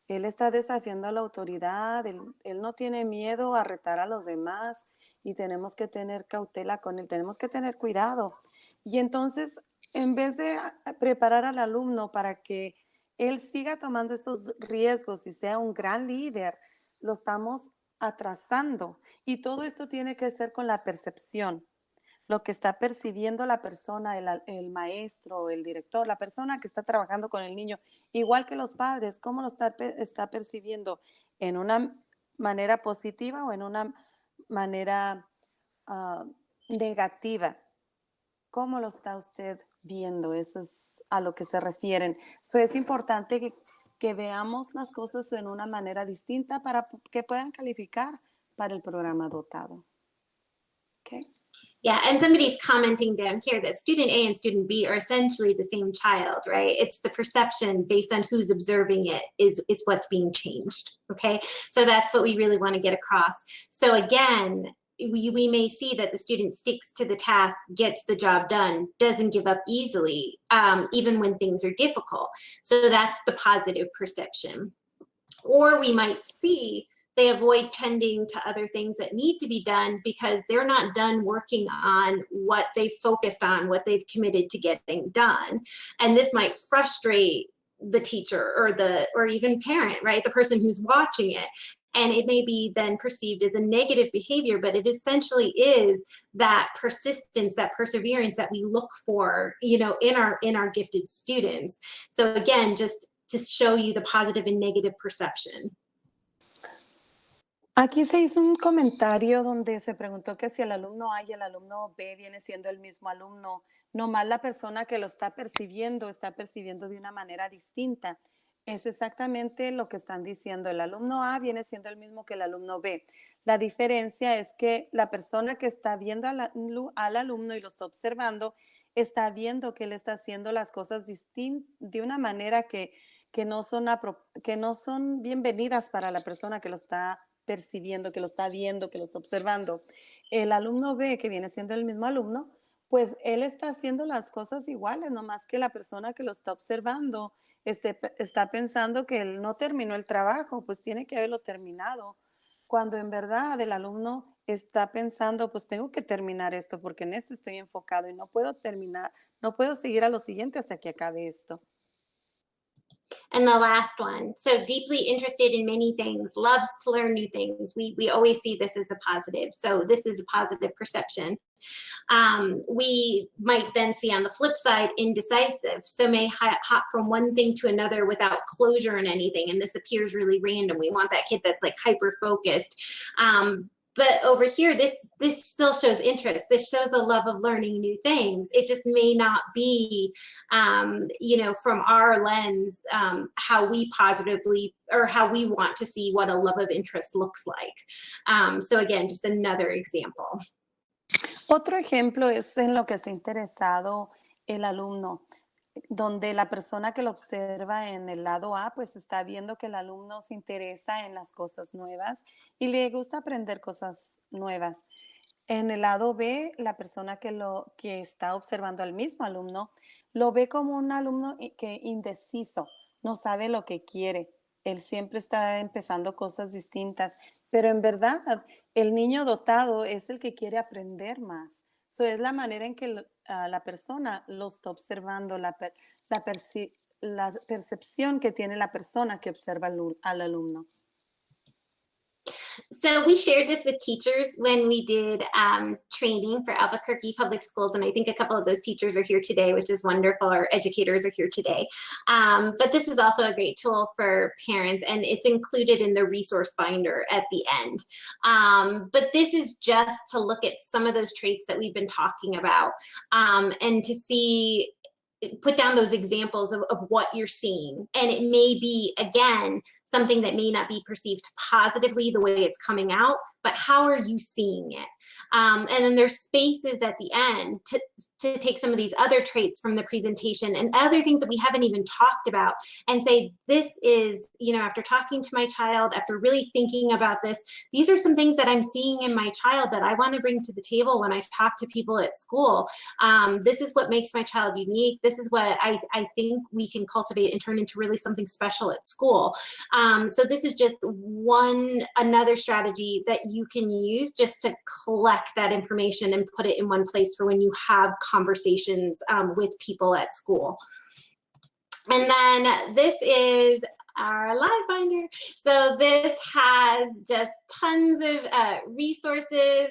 él está desafiando a la autoridad, él no tiene miedo a retar a los demás y tenemos que tener cautela con él, tenemos que tener cuidado. Y entonces, en vez de preparar al alumno para que él siga tomando esos riesgos y sea un gran líder, lo estamos atrasando. Y todo esto tiene que ser con la percepción. Lo que está percibiendo la persona, el maestro, el director, la persona que está trabajando con el niño, igual que los padres, cómo lo está percibiendo, en una manera positiva o en una manera negativa. ¿Cómo lo está usted viendo? Eso es a lo que se refieren. Es importante que veamos las cosas en una manera distinta para que puedan calificar para el programa dotado. Okay. Yeah, and somebody's commenting down here that student A and student B are essentially the same child, right? It's the perception based on who's observing it is what's being changed, okay? So that's what we really want to get across. So again, we may see that the student sticks to the task, gets the job done, doesn't give up easily, even when things are difficult. So that's the positive perception. Or we might see they avoid tending to other things that need to be done because they're not done working on what they focused on, what they've committed to getting done. And this might frustrate the teacher or even parent, right? The person who's watching it. And it may be then perceived as a negative behavior, but it essentially is that persistence, that perseverance that we look for, you know, in our gifted students. So again, just to show you the positive and negative perception. Aquí se hizo un comentario donde se preguntó que si el alumno A y el alumno B viene siendo el mismo alumno, nomás la persona que lo está percibiendo de una manera distinta. Es exactamente lo que están diciendo. El alumno A viene siendo el mismo que el alumno B. La diferencia es que la persona que está viendo al alumno y lo está observando, está viendo que él está haciendo las cosas de una manera que no son bienvenidas para la persona que lo está percibiendo, que lo está viendo, que lo está observando. El alumno B, que viene siendo el mismo alumno, pues él está haciendo las cosas iguales, nomás que la persona que lo está observando está pensando que él no terminó el trabajo, pues tiene que haberlo terminado. Cuando en verdad el alumno está pensando, pues tengo que terminar esto porque en esto estoy enfocado y no puedo seguir a lo siguiente hasta que acabe esto. And the last one, so deeply interested in many things, loves to learn new things. We always see this as a positive. So this is a positive perception. We might then see on the flip side, indecisive. So may hop from one thing to another without closure in anything. And this appears really random. We want that kid that's like hyper-focused. But over here, this still shows interest. This shows a love of learning new things. It just may not be, you know, from our lens, how we positively or how we want to see what a love of interest looks like. So again, just another example. Otro ejemplo es en lo que está interesado el alumno, donde la persona que lo observa en el lado A, pues está viendo que el alumno se interesa en las cosas nuevas y le gusta aprender cosas nuevas. En el lado B, la persona que está observando al mismo alumno, lo ve como un alumno indeciso, no sabe lo que quiere. Él siempre está empezando cosas distintas, pero en verdad el niño dotado es el que quiere aprender más. So, es la manera en que la persona lo está observando, la percepción que tiene la persona que observa al alumno. So we shared this with teachers when we did training for Albuquerque Public Schools, and I think a couple of those teachers are here today, which is wonderful. Our educators are here today. But this is also a great tool for parents, and it's included in the resource binder at the end. But this is just to look at some of those traits that we've been talking about, and to see, put down those examples of what you're seeing. And it may be, again, something that may not be perceived positively the way it's coming out, but how are you seeing it? And then there's spaces at the end to take some of these other traits from the presentation and other things that we haven't even talked about and say, this is, you know, after talking to my child, after really thinking about this, these are some things that I'm seeing in my child that I want to bring to the table when I talk to people at school. This is what makes my child unique. This is what I think we can cultivate and turn into really something special at school. So this is just another strategy that you can use just to collect that information and put it in one place for when you have conversations with people at school. And then this is our live binder. So this has just tons of resources.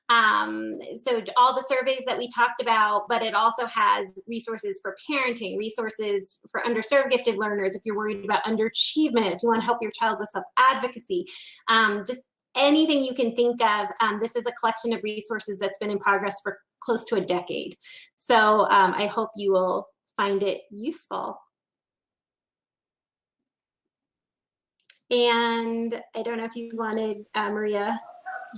So all the surveys that we talked about, but it also has resources for parenting, resources for underserved gifted learners, if you're worried about underachievement, if you want to help your child with self-advocacy, just anything you can think of. This is a collection of resources that's been in progress for close to a decade. So I hope you will find it useful. And I don't know if you wanted, Maria.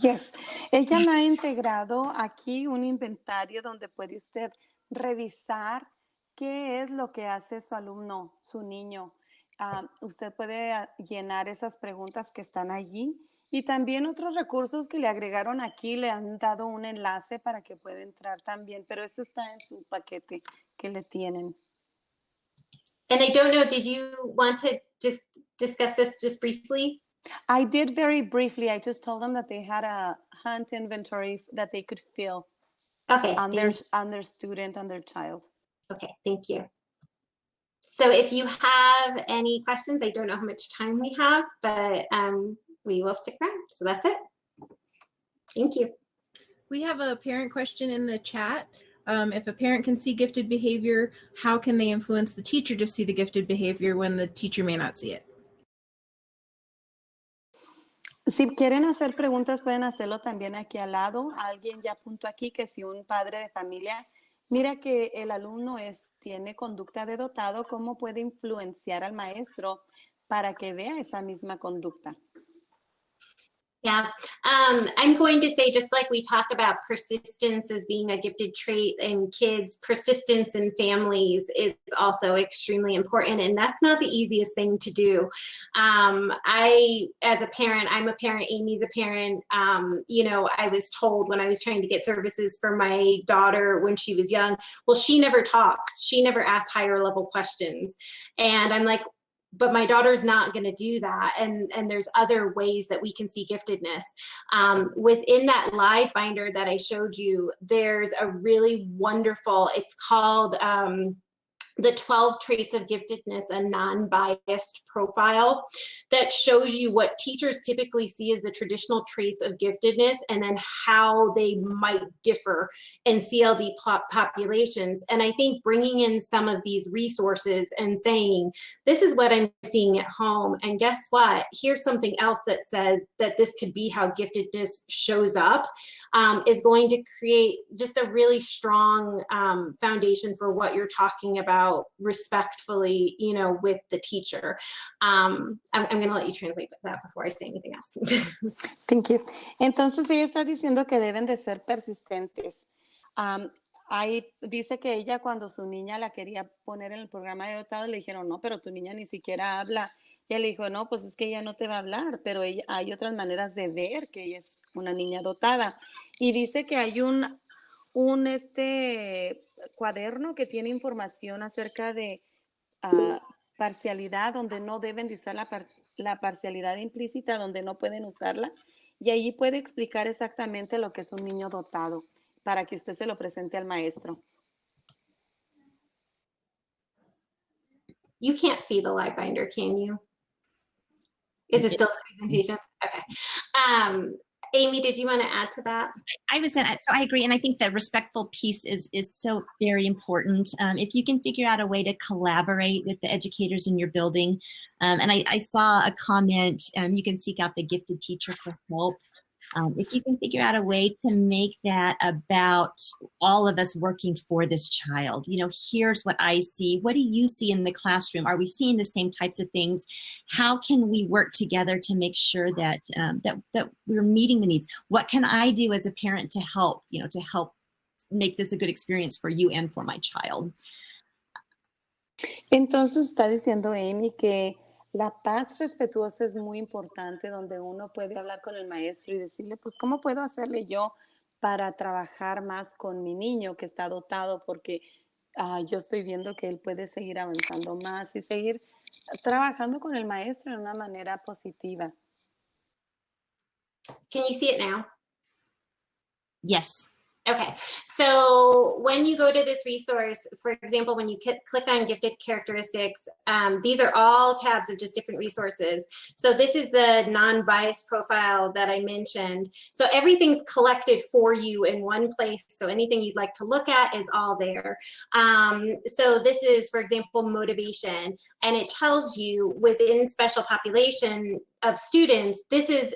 Yes, ella la ha integrado aquí un inventario donde puede usted revisar qué es lo que hace su alumno, su niño. Usted puede llenar esas preguntas que están allí y también otros recursos que le agregaron aquí, le han dado un enlace para que pueda entrar también, pero esto está en su paquete que le tienen. And I don't know, did you want to just discuss this just briefly? I did very briefly. I just told them that they had a hunt inventory that they could fill Okay, on their student, on their child. Okay, thank you. So if you have any questions, I don't know how much time we have, but we will stick around. So that's it. Thank you. We have a parent question in the chat. If a parent can see gifted behavior, how can they influence the teacher to see the gifted behavior when the teacher may not see it? Si quieren hacer preguntas, pueden hacerlo también aquí al lado. Alguien ya apuntó aquí que si un padre de familia mira que el alumno tiene conducta de dotado, ¿cómo puede influenciar al maestro para que vea esa misma conducta? Yeah, I'm going to say, just like we talk about persistence as being a gifted trait in kids, persistence in families is also extremely important, and that's not the easiest thing to do. As a parent, I'm a parent, Amy's a parent, you know, I was told when I was trying to get services for my daughter when she was young, well, she never talks, she never asks higher level questions. And I'm like, but my daughter's not going to do that. And there's other ways that we can see giftedness. Within that live binder that I showed you, there's a really wonderful, it's called the 12 Traits of Giftedness, a non-biased profile that shows you what teachers typically see as the traditional traits of giftedness and then how they might differ in CLD populations. And I think bringing in some of these resources and saying, this is what I'm seeing at home, and guess what? Here's something else that says that this could be how giftedness shows up, is going to create just a really strong foundation for what you're talking about respectfully, you know, with the teacher. I'm going to let you translate that before I say anything else. Thank you. Entonces ella está diciendo que deben de ser persistentes. Ahí dice que ella cuando su niña la quería poner en el programa de dotado le dijeron, no, pero tu niña ni siquiera habla. Y ella le dijo, no, pues es que ella no te va a hablar, pero hay otras maneras de ver que ella es una niña dotada. Y dice que hay un cuaderno que tiene información acerca de parcialidad, donde no deben de usar la parcialidad implícita, donde no pueden usarla, y allí puede explicar exactamente lo que es un niño dotado para que usted se lo presente al maestro. You can't see the live binder, can you? Is it still a presentation? Okay. Amy, did you want to add to that? So I agree, and I think the respectful piece is so very important. If you can figure out a way to collaborate with the educators in your building, and I saw a comment, you can seek out the gifted teacher for help. If you can figure out a way to make that about all of us working for this child, you know, here's what I see. What do you see in the classroom? Are we seeing the same types of things? How can we work together to make sure that that we're meeting the needs? What can I do as a parent to help, you know, to help make this a good experience for you and for my child? Entonces está diciendo Amy que la paz respetuosa es muy importante, donde uno puede hablar con el maestro y decirle, pues, ¿cómo puedo hacerle yo para trabajar más con mi niño que está dotado? Porque yo estoy viendo que él puede seguir avanzando más y seguir trabajando con el maestro de una manera positiva. Can you see it now? Yes. Okay, so when you go to this resource, for example, when you click on gifted characteristics, these are all tabs of just different resources. So this is the non-biased profile that I mentioned. So everything's collected for you in one place. So anything you'd like to look at is all there. So this is, for example, motivation, and it tells you within special population of students, this is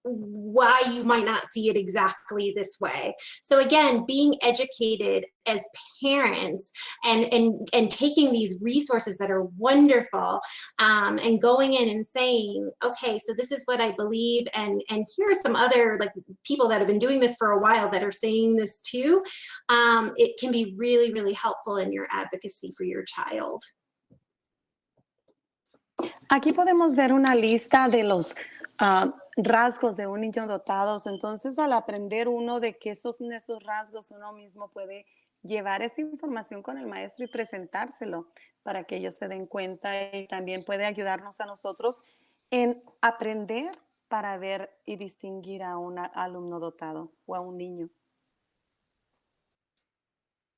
why you might not see it exactly this way. So again, being educated as parents and taking these resources that are wonderful and going in and saying, okay, so this is what I believe, and here are some other like people that have been doing this for a while that are saying this too. It can be really, really helpful in your advocacy for your child. Aquí podemos ver una lista de los rasgos de un niño dotado. Entonces, al aprender uno de que esos rasgos uno mismo puede llevar esta información con el maestro y presentárselo para que ellos se den cuenta, y también puede ayudarnos a nosotros en aprender para ver y distinguir a un alumno dotado o a un niño.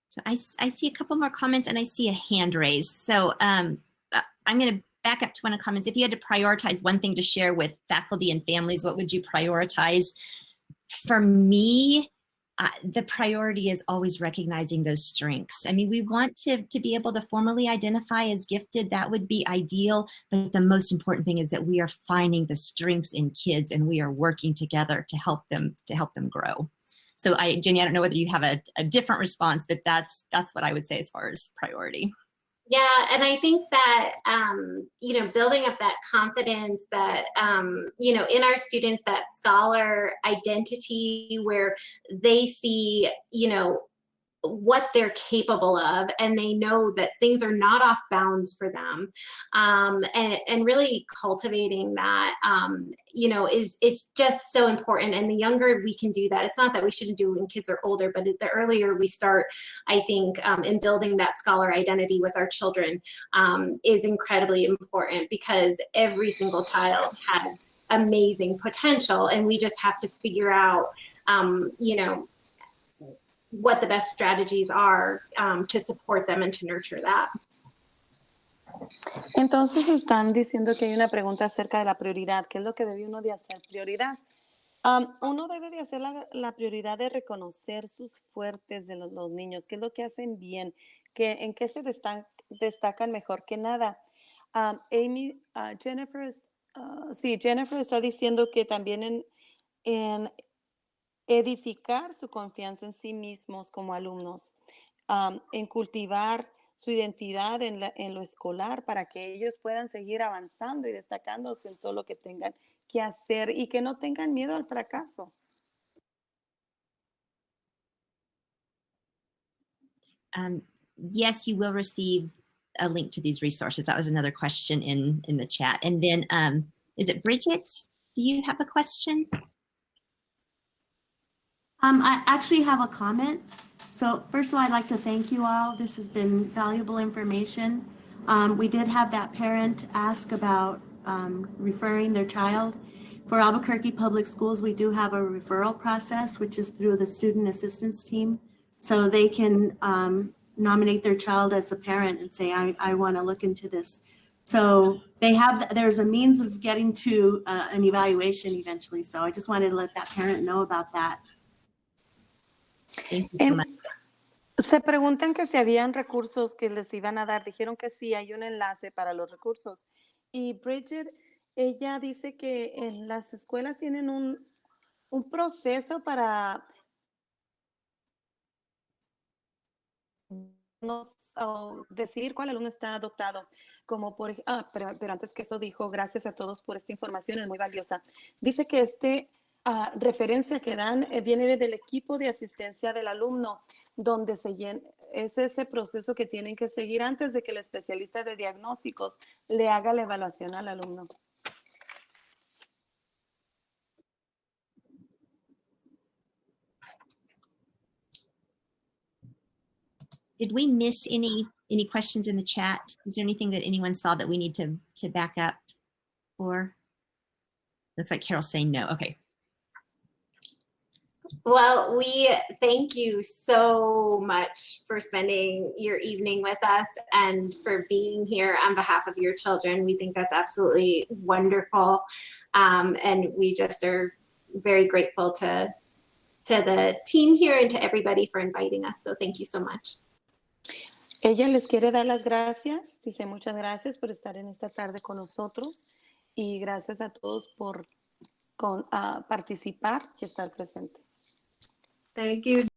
So I see a couple more comments and I see a hand raised. So I'm going to back up to one of the comments. If you had to prioritize one thing to share with faculty and families, what would you prioritize? For me, the priority is always recognizing those strengths. I mean, we want to be able to formally identify as gifted. That would be ideal. But the most important thing is that we are finding the strengths in kids and we are working together to help them grow. So Jenny, I don't know whether you have a different response, but that's what I would say as far as priority. Yeah, and I think that, you know, building up that confidence that, you know, in our students, that scholar identity where they see, you know, what they're capable of, and they know that things are not off bounds for them, and really cultivating that, you know, is just so important. And the younger we can do that, it's not that we shouldn't do it when kids are older, but the earlier we start, I think, in building that scholar identity with our children is incredibly important, because every single child has amazing potential, and we just have to figure out, you know, what the best strategies are to support them and to nurture that. Entonces están diciendo que hay una pregunta acerca de la prioridad. ¿Qué es lo que debe uno de hacer? Prioridad. Uno debe de hacer la prioridad de reconocer sus fuertes de los niños, qué es lo que hacen bien, en qué se destacan mejor que nada. Jennifer está diciendo que también en edificar su confianza en sí mismos como alumnos, en cultivar su identidad en lo escolar para que ellos puedan seguir avanzando y destacándose en todo lo que tengan que hacer y que no tengan miedo al fracaso. Yes, you will receive a link to these resources. That was another question in the chat. And then is it Bridget? Do you have a question? I actually have a comment. So first of all, I'd like to thank you all. This has been valuable information. We did have that parent ask about referring their child. For Albuquerque Public Schools, we do have a referral process, which is through the student assistance team. So they can nominate their child as a parent and say, I want to look into this. So there's a means of getting to an evaluation eventually. So I just wanted to let that parent know about that. Thank you so much. Se preguntan que si habían recursos que les iban a dar. Dijeron que sí, hay un enlace para los recursos. Y Bridget, ella dice que en las escuelas tienen un proceso para decidir cuál alumno está dotado. Como pero antes que eso dijo, gracias a todos por esta información, es muy valiosa. Dice que referencia que dan viene del equipo de asistencia del alumno, donde es ese proceso que tienen que seguir antes de que el especialista de diagnósticos le haga la evaluación al alumno. Did we miss any questions in the chat? Is there anything that anyone saw that we need to back up for? Looks like Carol's saying no. Okay. Well, we thank you so much for spending your evening with us and for being here on behalf of your children. We think that's absolutely wonderful. And we just are very grateful to the team here and to everybody for inviting us. So thank you so much. Ella les quiere dar las gracias. Dice muchas gracias por estar en esta tarde con nosotros y gracias a todos por participar y estar presente. Thank you,